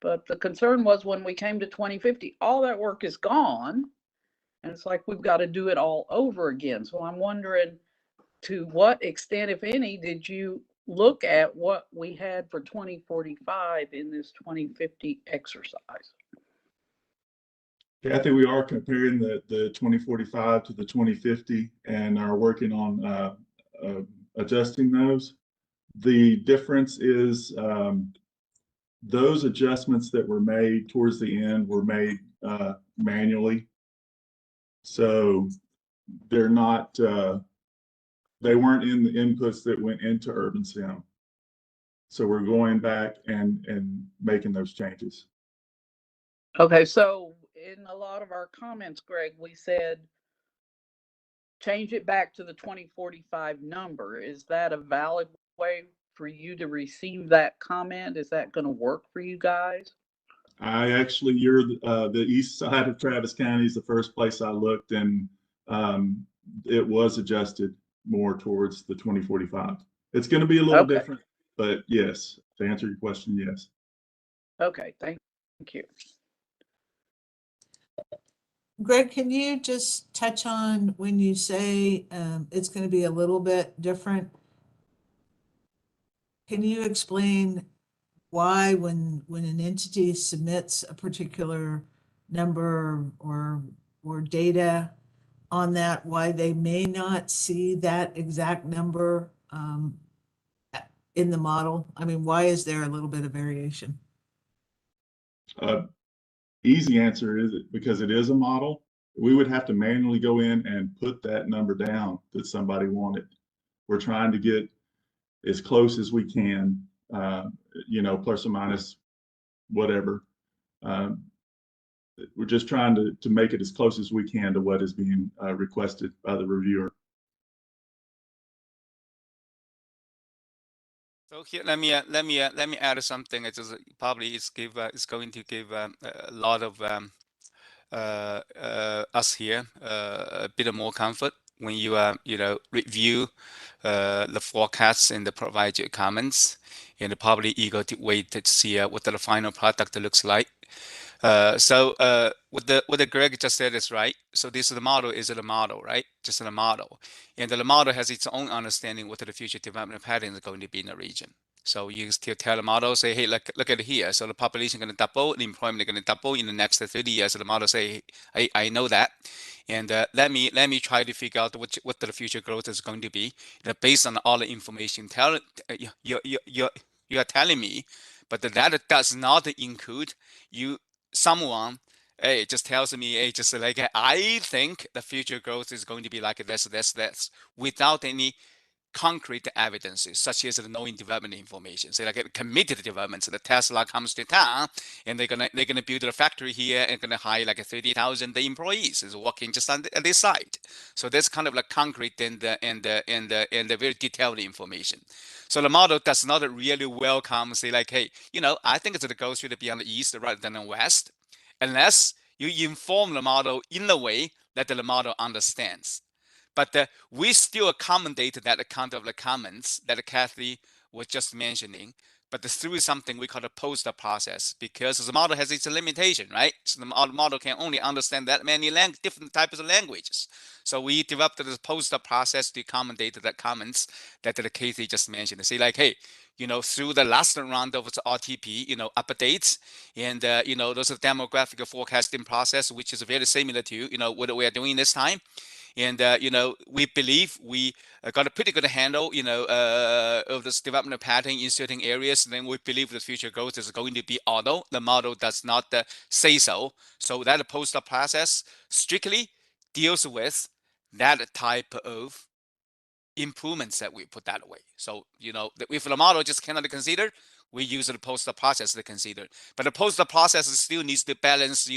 But the concern was when we came to 2050, all that work is gone, and it's like we've got to do it all over again. So I'm wondering, to what extent, if any, did you look at what we had for 2045 in this 2050 exercise? Kathy, we are comparing the 2045 to the 2050 and are working on adjusting those. The difference is those adjustments that were made towards the end were made manually. So they're not, they weren't in the inputs that went into UrbanSim. So we're going back and making those changes. Okay, so in a lot of our comments, Greg, we said change it back to the 2045 number. Is that a valid way for you to receive that comment? Is that going to work for you guys? You're the east side of Travis County is the first place I looked, and it was adjusted more towards the 2045. It's going to be a little different, but yes, to answer your question, yes. Okay, thank you. Greg, can you just touch on when you say it's going to be a little bit different? Can you explain why when an entity submits a particular number or data on that, why they may not see that exact number in the model? I mean, why is there a little bit of variation? Easy answer is because it is a model. We would have to manually go in and put that number down that somebody wanted. We're trying to get as close as we can, plus or minus whatever. We're just trying to make it as close as we can to what is being requested by the reviewer. So here, let me add something. It's probably it's going to give a lot of us here a bit more comfort when you review the forecasts and provide your comments, and probably eager to wait to see what the final product looks like. What the Greg just said is right. So this is the model, right? Just a model, and the model has its own understanding what the future development pattern is going to be in the region. So you still tell the model, say, hey, look at it here. So the population going to double, the employment is going to double in the next 30 years. So the model say, I know that, and let me try to figure out what the future growth is going to be, based on all the information you are telling me, but that does not include someone, hey, just tells me, hey, just like, I think the future growth is going to be like this, without any concrete evidences, such as the knowing development information. So like committed developments, the Tesla comes to town and they're gonna build a factory here and gonna hire like 30,000 employees is working just on this site. So that's kind of like concrete and the very detailed information. So the model does not really welcome say like, hey, I think it's the goal should be on the east rather than the west, unless you inform the model in a way that the model understands. But we still accommodate that kind of the comments that Kathy was just mentioning, but through something we call a poster process, because the model has its limitation, right? So the model can only understand that many different types of languages. So we developed this poster process to accommodate the comments that Kathy just mentioned. Say like, hey, through the last round of the RTP, updates and, those are demographic forecasting process, which is very similar to, what we are doing this time. And, we believe we got a pretty good handle, of this development pattern in certain areas. And then we believe the future growth is going to be, although the model does not say so. So that poster process strictly deals with that type of improvements that we put that way. So, if the model just cannot consider, we use the poster process to consider. But the poster process still needs to balance,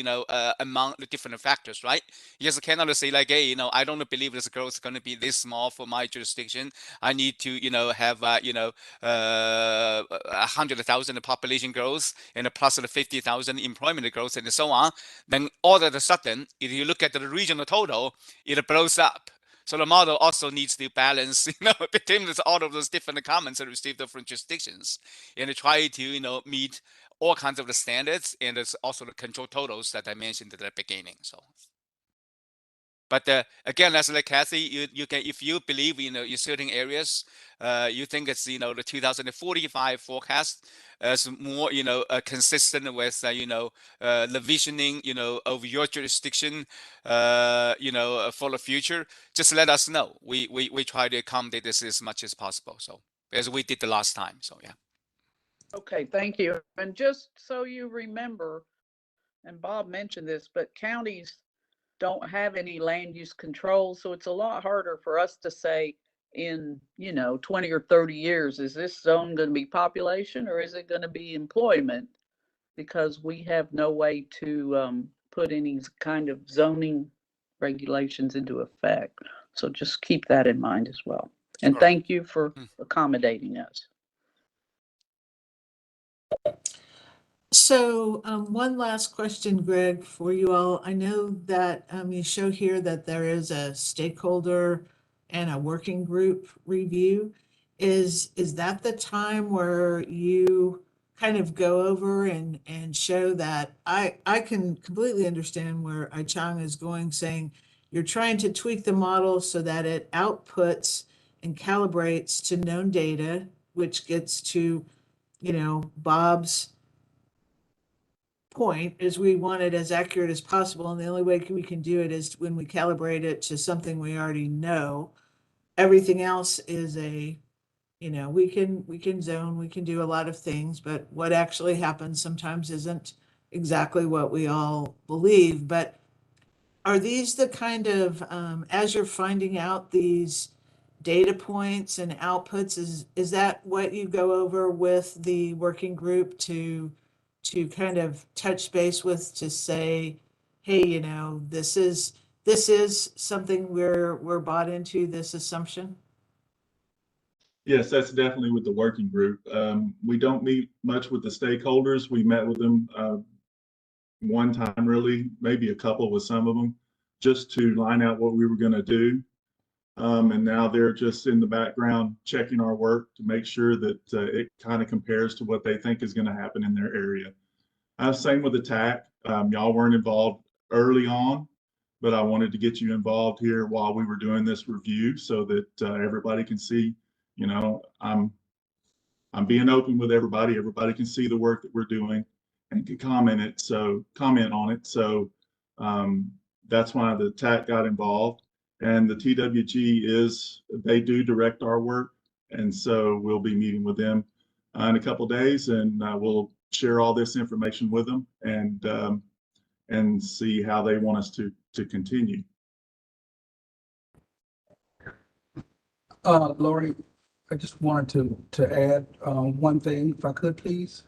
among the different factors, right? You just cannot say like, hey, I don't believe this growth is going to be this small for my jurisdiction. I need to, have, 100,000 population growth and plus the 50,000 employment growth and so on. Then all of a sudden, if you look at the regional total, it blows up. So the model also needs to balance, between all of those different comments that receive different jurisdictions, and try to, meet all kinds of the standards, and it's also the control totals that I mentioned at the beginning. So, but again, as like Kathy, you can, if you believe in certain areas, you think it's the 2045 forecast as more consistent with the visioning of your jurisdiction for the future, just let us know. We try to accommodate this as much as possible. So as we did the last time. So yeah. Okay, thank you. And just so you remember, and Bob mentioned this, but counties don't have any land use control, so it's a lot harder for us to say in 20 or 30 years, is this zone going to be population or is it going to be employment? Because we have no way to put any kind of zoning regulations into effect. So just keep that in mind as well. And Sure. thank you for accommodating us. So one last question, Greg, for you all. I know that you show here that there is a stakeholder and a working group review. Is that the time where you kind of go over and show that I can completely understand where Ai-Chang is going, saying you're trying to tweak the model so that it outputs and calibrates to known data, which gets to, Bob's point is we want it as accurate as possible, and the only way we can do it is when we calibrate it to something we already know. Everything else is we can zone, we can do a lot of things, but what actually happens sometimes isn't exactly what we all believe. But are these the kind of as you're finding out these data points and outputs, is that what you go over with the working group to kind of touch base with, to say, hey, this is something we're bought into, this assumption? Yes, that's definitely with the working group. We don't meet much with the stakeholders. We met with them one time, really, maybe a couple with some of them, just to line out what we were going to do. And now they're just in the background checking our work to make sure that it kind of compares to what they think is going to happen in their area. Same with the TAC. Y'all weren't involved early on, but I wanted to get you involved here while we were doing this review so that everybody can see, I'm being open with everybody. Everybody can see the work that we're doing and can comment on it. So that's why the TAC got involved. And the TWG they do direct our work. And so we'll be meeting with them in a couple of days, and we'll share all this information with them and see how they want us to continue. Lori, I just wanted to add one thing, if I could, please.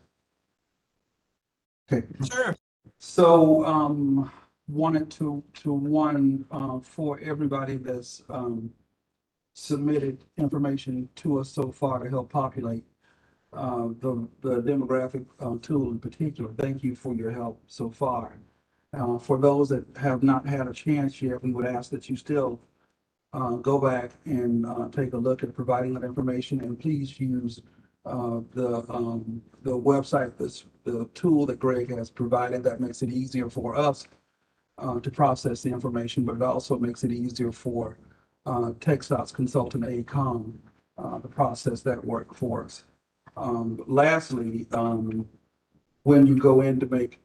Okay. Sure. So, wanted to one, for everybody that's submitted information to us so far to help populate the demographic tool in particular. Thank you for your help so far. For those that have not had a chance yet, we would ask that you still go back and take a look at providing that information, and please use the website, the tool that Greg has provided that makes it easier for us to process the information, but it also makes it easier for TxDOT's consultant AECOM to process that work for us. Lastly, when you go in to make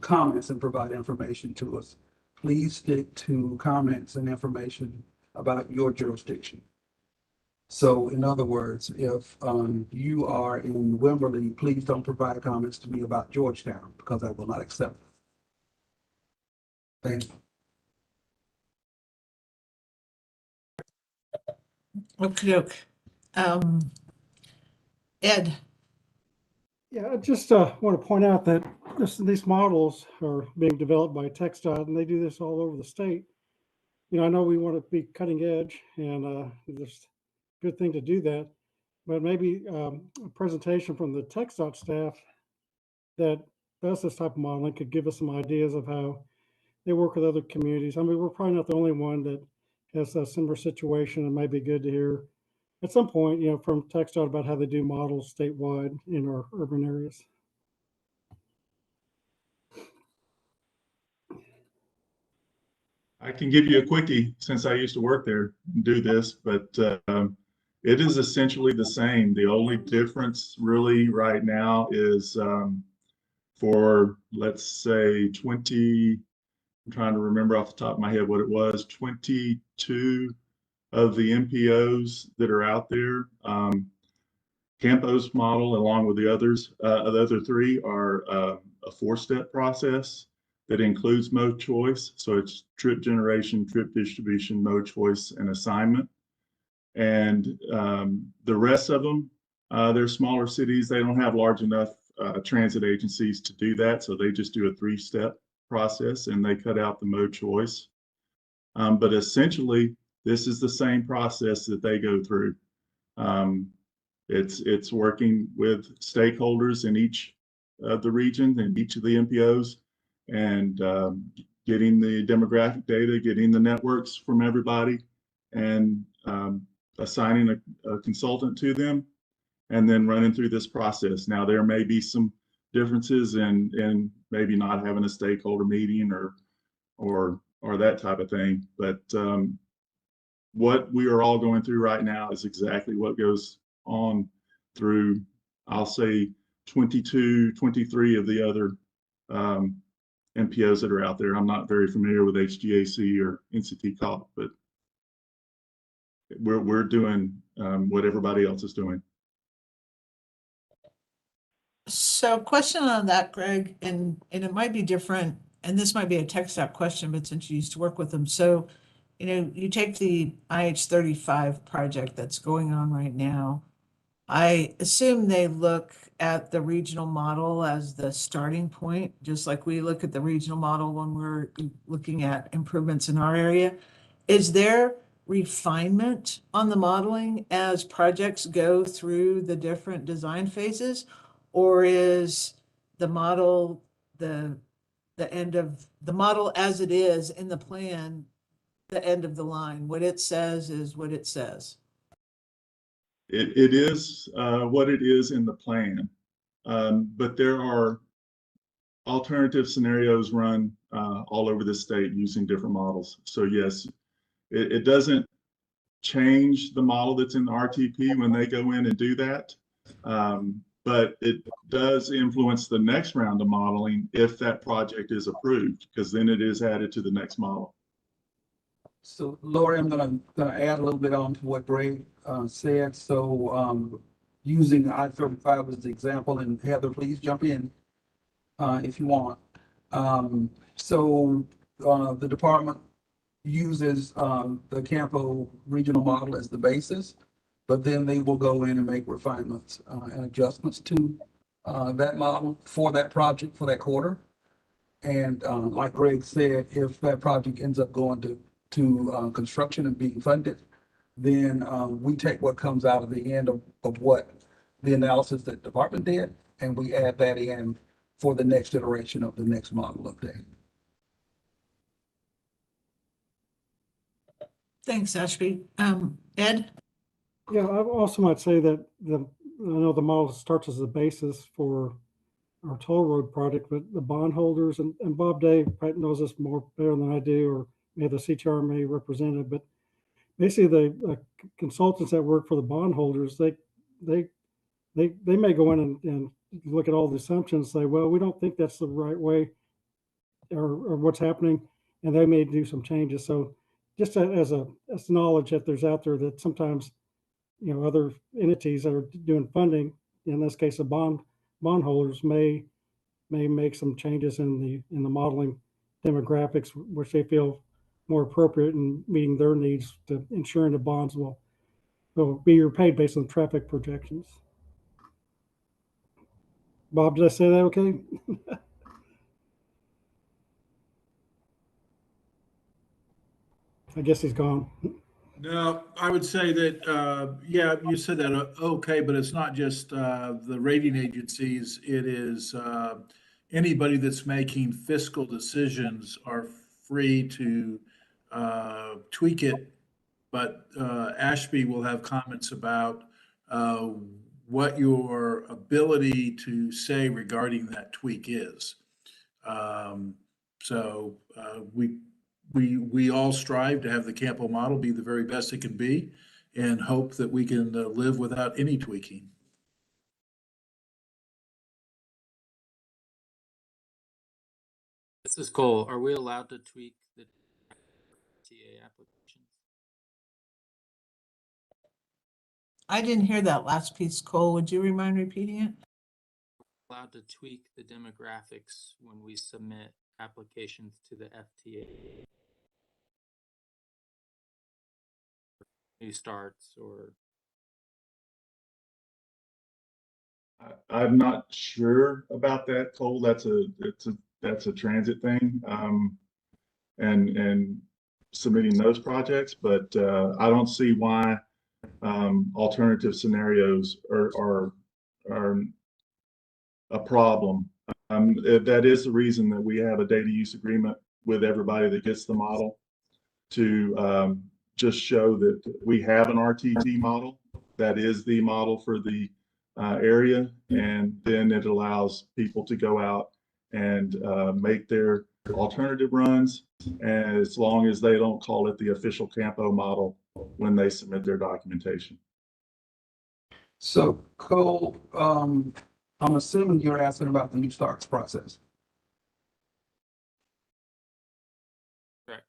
comments and provide information to us, please stick to comments and information about your jurisdiction. So in other words, if you are in Wimberley, please don't provide comments to me about Georgetown, because I will not accept it. Thank you. Okay. Ed. Yeah, I just want to point out that these models are being developed by TxDOT, and they do this all over the state. You know, I know we want to be cutting edge, and there's a good thing to do that, but maybe a presentation from the TxDOT staff that does this type of modeling could give us some ideas of how they work with other communities. I mean, we're probably not the only one that has a similar situation. It might be good to hear at some point, you know, from TxDOT about how they do models statewide in our urban areas. I can give you a quickie since I used to work there and do this, but it is essentially the same. The only difference really right now is for, let's say, 20, I'm trying to remember off the top of my head what it was, 22 of the MPOs that are out there. CAMPO's model, along with the others, the other three are a four-step process that includes mode choice. So it's trip generation, trip distribution, mode choice, and assignment. And the rest of them, they're smaller cities. They don't have large enough transit agencies to do that. So they just do a three-step process, and they cut out the mode choice. But essentially, this is the same process that they go through. It's working with stakeholders in each of the region and each of the MPOs, and getting the demographic data, getting the networks from everybody, and assigning a consultant to them, and then running through this process. Now, there may be some differences in maybe not having a stakeholder meeting or that type of thing, but what we are all going through right now is exactly what goes on through, I'll say, 22, 23 of the other MPOs that are out there. I'm not very familiar with HGAC or NCT COP, but we're doing what everybody else is doing. So question on that, Greg, and it might be different, and this might be a TxDOT question, but since you used to work with them. So, you know, you take the IH-35 project that's going on right now. I assume they look at the regional model as the starting point, just like we look at the regional model when we're looking at improvements in our area. Is there refinement on the modeling as projects go through the different design phases? Or is the model the end of the model as it is in the plan, the end of the line? What it says is what it says. It is what it is in the plan, but there are alternative scenarios run all over the state using different models. So yes, it doesn't change the model that's in the RTP when they go in and do that, but it does influence the next round of modeling if that project is approved, because then it is added to the next model. So Lori, I'm gonna add a little bit on to what Greg said. So using I-35 as the example, and Heather, please jump in if you want. So the department uses the CAMPO regional model as the basis, but then they will go in and make refinements and adjustments to that model for that project for that quarter. And like Greg said, if that project ends up going to construction and being funded, then we take what comes out of the end of what the analysis that department did, and we add that in for the next iteration of the next model update. Thanks, Ashby. Ed? Yeah, I also might say that I know the model starts as the basis for our toll road project, but the bondholders, and Bob Day probably knows this more better than I do, or maybe the CTR may represent it, but basically the consultants that work for the bondholders, they may go in and look at all the assumptions, say, well, we don't think that's the right way or what's happening, and they may do some changes. So just as knowledge that there's out there that sometimes, other entities that are doing funding, in this case, the bondholders may make some changes in the modeling demographics, which they feel more appropriate in meeting their needs to ensuring the bonds will be repaid based on traffic projections. Bob, did I say that okay? I guess he's gone. No, I would say that, yeah, you said that okay, but it's not just the rating agencies. It is anybody that's making fiscal decisions are free to tweak it. But Ashby will have comments about what your ability to say regarding that tweak is. So we all strive to have the CAMPO model be the very best it can be, and hope that we can live without any tweaking. This is Cole. Are we allowed to tweak the TA applications? I didn't hear that last piece, Cole. Would you mind repeating it? Allowed to tweak the demographics when we submit applications to the FTA? New starts or? I'm not sure about that, Cole. That's a transit thing, and submitting those projects, but I don't see why alternative scenarios are a problem. That is the reason that we have a data use agreement with everybody that gets the model, to just show that we have an RTT model that is the model for the area, and then it allows people to go out and make their alternative runs, as long as they don't call it the official CAMPO model when they submit their documentation. So Cole, I'm assuming you're asking about the new starts process. Correct.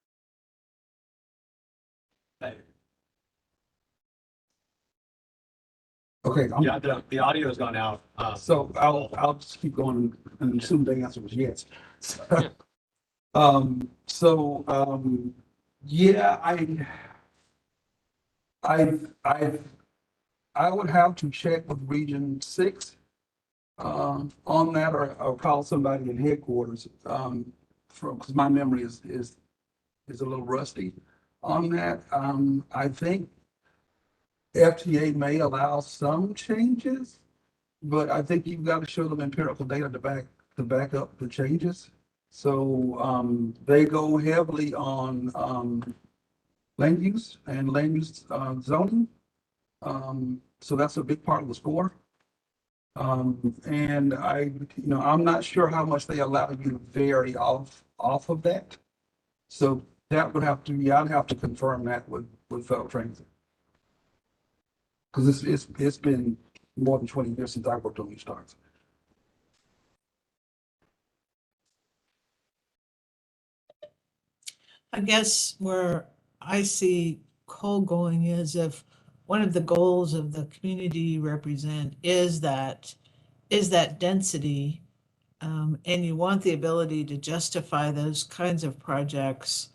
Okay. Yeah, the audio has gone out. So I'll just keep going and assume the answer was yes. Yeah. Yeah, I would have to check with Region 6 on that, or call somebody in headquarters, because my memory is a little rusty on that. I think FTA may allow some changes, but I think you've got to show them empirical data to back up the changes. So they go heavily on land use and land use zoning. So that's a big part of the score. And I'm not sure how much they allow you to vary off of that. So that would have to, I'd have to confirm that with Federal Transit. Because it's been more than 20 years since I worked on these starts. I guess where I see Cole going is, if one of the goals of the community you represent is that density, and you want the ability to justify those kinds of projects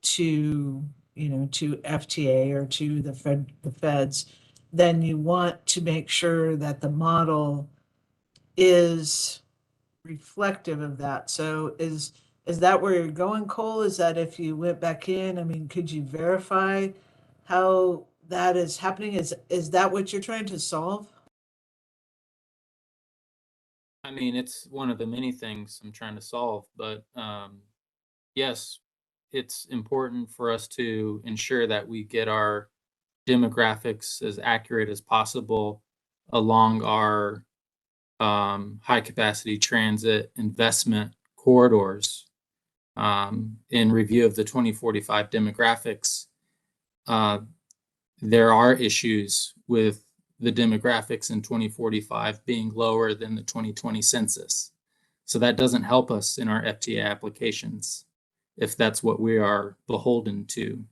to, to FTA or to the feds, then you want to make sure that the model is reflective of that. So is that where you're going, Cole? Is that if you went back in, I mean, could you verify how that is happening? Is that what you're trying to solve? I mean, it's one of the many things I'm trying to solve, but yes, it's important for us to ensure that we get our demographics as accurate as possible along our high capacity transit investment corridors. In review of the 2045 demographics, there are issues with the demographics in 2045 being lower than the 2020 census. So that doesn't help us in our FTA applications if that's what we are beholden to.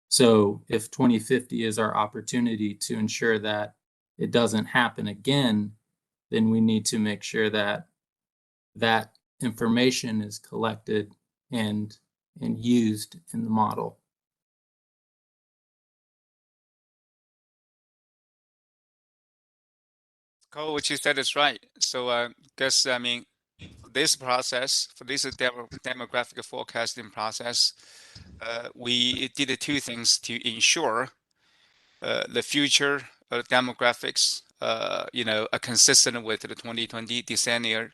So if 2050 is our opportunity to ensure that it doesn't happen again, then we need to make sure that that information is collected and used in the model. Cole, what you said is right. So, guess I mean, this process for this demographic forecasting process, we did two things to ensure the future demographics, are consistent with the 2020 decennial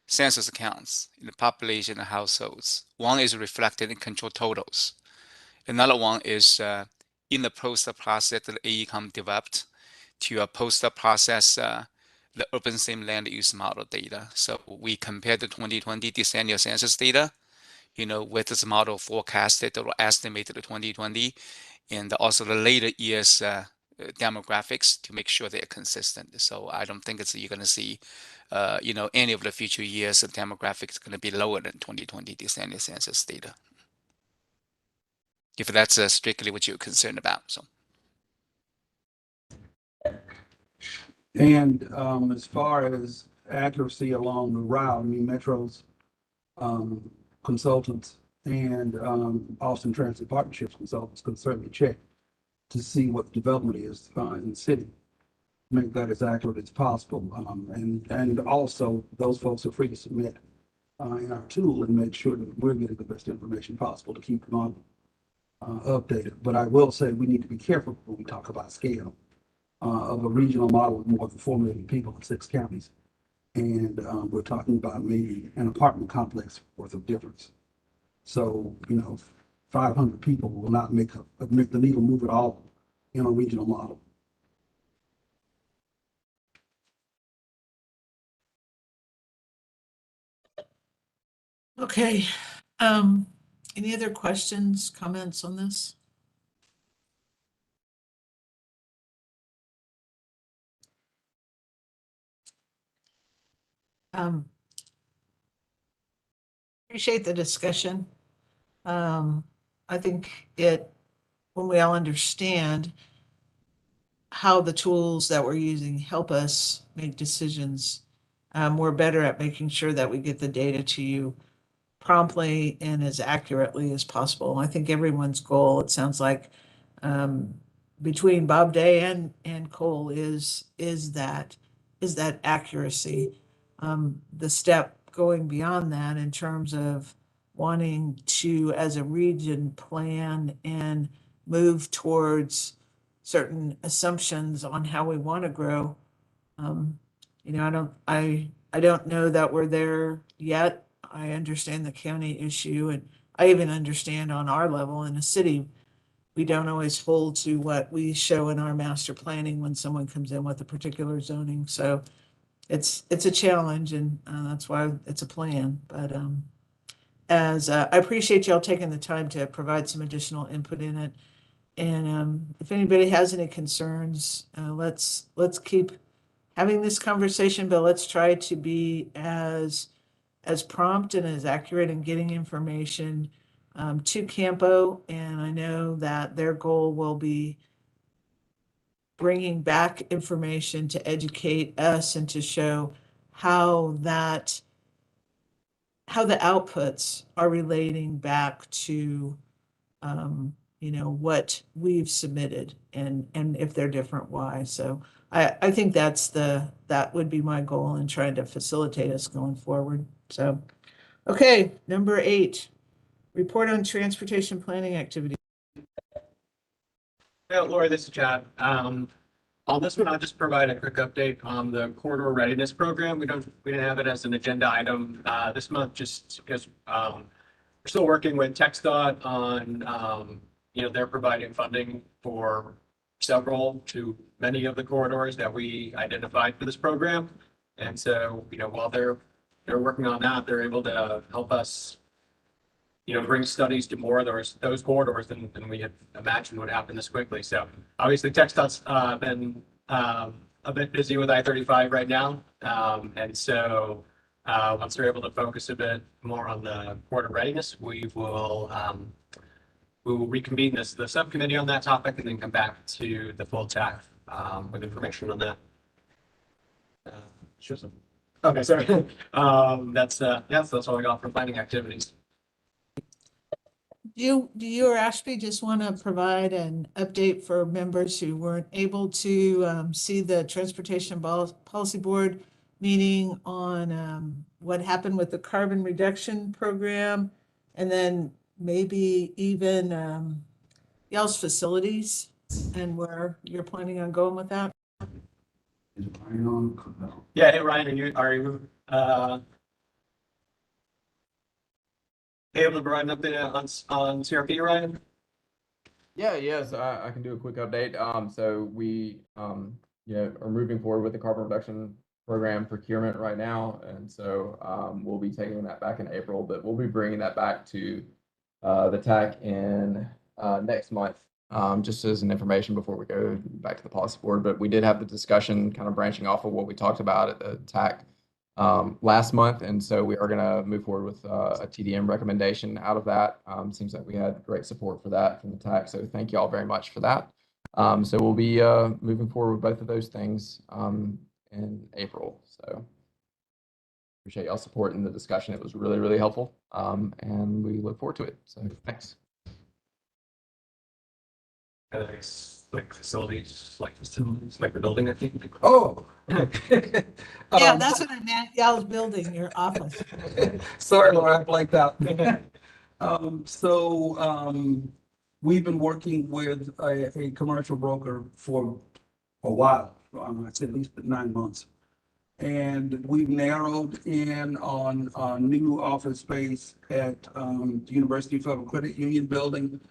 census accounts in the population and households. One is reflected in control totals. Another one is in the post process that AECOM developed to post process the urban sim land use model data. So we compared the 2020 decennial census data, with this model forecasted or estimated 2020, and also the later years demographics to make sure they're consistent. So I don't think you're going to see, any of the future years of demographics going to be lower than 2020 decennial census data. If that's strictly what you're concerned about, so. And as far as accuracy along the route, I mean, Metro's consultants and Austin Transit Partnerships consultants can certainly check to see what the development is in the city, make that as accurate as possible. And also, those folks are free to submit in our tool and make sure that we're getting the best information possible to keep them on updated. But I will say we need to be careful when we talk about scale of a regional model with more than 4 million people in 6 counties. And we're talking about maybe an apartment complex worth of difference. So, 500 people will not make the needle move at all in a regional model. Okay. Any other questions, comments on this? Appreciate the discussion. I think when we all understand how the tools that we're using help us make decisions, we're better at making sure that we get the data to you promptly and as accurately as possible. I think everyone's goal, it sounds like, between Bob Day and Cole is that accuracy. The step going beyond that in terms of wanting to, as a region, plan and move towards certain assumptions on how we want to grow. I don't know that we're there yet. I understand the county issue, and I even understand on our level in a city, we don't always hold to what we show in our master planning when someone comes in with a particular zoning. So it's a challenge, and that's why it's a plan. But I appreciate y'all taking the time to provide some additional input in it. And if anybody has any concerns, let's keep having this conversation, but let's try to be as prompt and as accurate in getting information to CAMPO. And I know that their goal will be bringing back information to educate us and to show how the outputs are relating back to you know, what we've submitted and if they're different, why. So I think that would be my goal in trying to facilitate us going forward. So, okay, number 8, report on transportation planning activity. Yeah, Lori, this is Chad. On this one, I'll just provide a quick update on the corridor readiness program. We didn't have it as an agenda item this month, just because we're still working with TxDOT on you know, they're providing funding for several to many of the corridors that we identified for this program. And so, you know, while they're working on that, they're able to help us, you know, bring studies to more of those corridors than we had imagined would happen this quickly. So obviously TxDOT's been a bit busy with I-35 right now. And so once they're able to focus a bit more on the corridor readiness, we will reconvene the subcommittee on that topic and then come back to the full TAC with information on that. Sure. Okay, sorry. That's all I got for planning activities. Do you or Ashby just want to provide an update for members who weren't able to see the Transportation Policy Board meeting on what happened with the carbon reduction program, and then maybe even y'all's facilities and where you're planning on going with that? Yeah, hey Ryan, are you able to provide an update on CRP, Ryan? Yes, I can do a quick update. So we, you know, are moving forward with the carbon reduction program procurement right now. And so we'll be taking that back in April, but we'll be bringing that back to the TAC in next month, just as an information before we go back to the policy board. But we did have the discussion kind of branching off of what we talked about at the TAC last month. And so we are going to move forward with a TDM recommendation out of that. Seems like we had great support for that from the TAC. So thank you all very much for that. So we'll be moving forward with both of those things in April. So appreciate y'all support in the discussion. It was really, really helpful. And we look forward to it. So thanks. Like facilities, like the building, I think. Oh. Yeah, that's what I meant. Y'all's building, your office. Sorry, Laura, I blanked out. We've been working with a commercial broker for a while, I'd say at least 9 months. And we've narrowed in on new office space at the University Federal Credit Union building.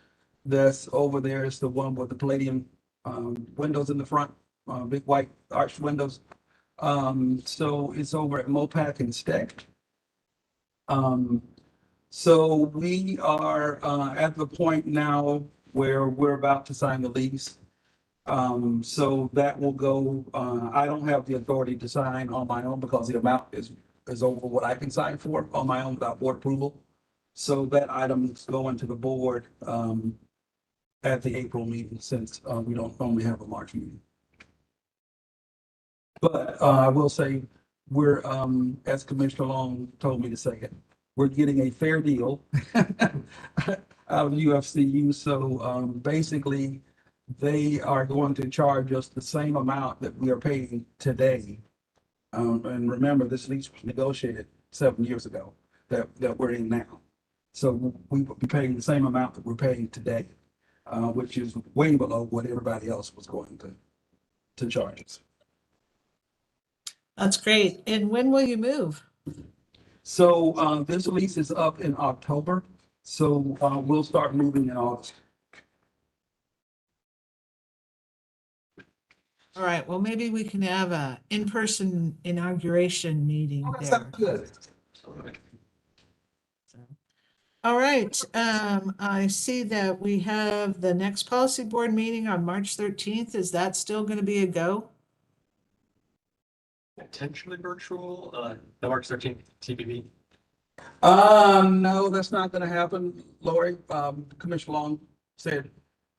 That's over there. It's the one with the palladium windows in the front, big white arched windows. So it's over at Mopac and Steck. So we are at the point now where we're about to sign the lease. So that will go, I don't have the authority to sign on my own because the amount is over what I can sign for on my own without board approval. So that item is going to the board at the April meeting, since we don't only have a March meeting. But I will say we're, as Commissioner Long told me to say it, we're getting a fair deal out of UFCU. So basically, they are going to charge us the same amount that we are paying today. And remember, this lease was negotiated 7 years ago that we're in now. So we will be paying the same amount that we're paying today, which is way below what everybody else was going to charge us. That's great. And when will you move? So this lease is up in October. So we'll start moving in August. All right, well, maybe we can have a in-person inauguration meeting there. Good. All right, I see that we have the next policy board meeting on March 13th. Is that still going to be a go? Potentially virtual, the March 13th TBV. No, that's not going to happen, Lori. Commissioner Long said.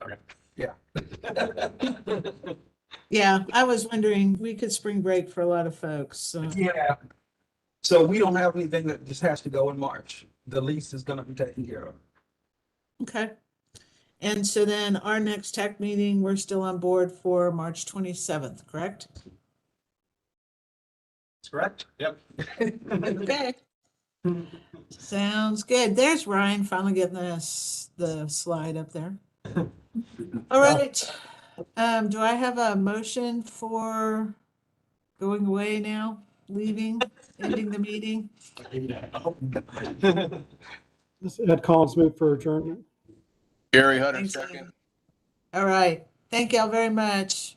Okay. Yeah. Yeah, I was wondering, we could spring break for a lot of folks. So. Yeah. So we don't have anything that just has to go in March. The lease is going to be taken care of. Okay. And so then our next tech meeting, we're still on board for March 27th, correct? That's correct. Yep. Okay. Sounds good. There's Ryan finally getting the slide up there. All right. Do I have a motion for going away now, leaving, ending the meeting? Ed Collins moved for adjournment. Gary Hutter, Thanks, second. All right. Thank y'all very much.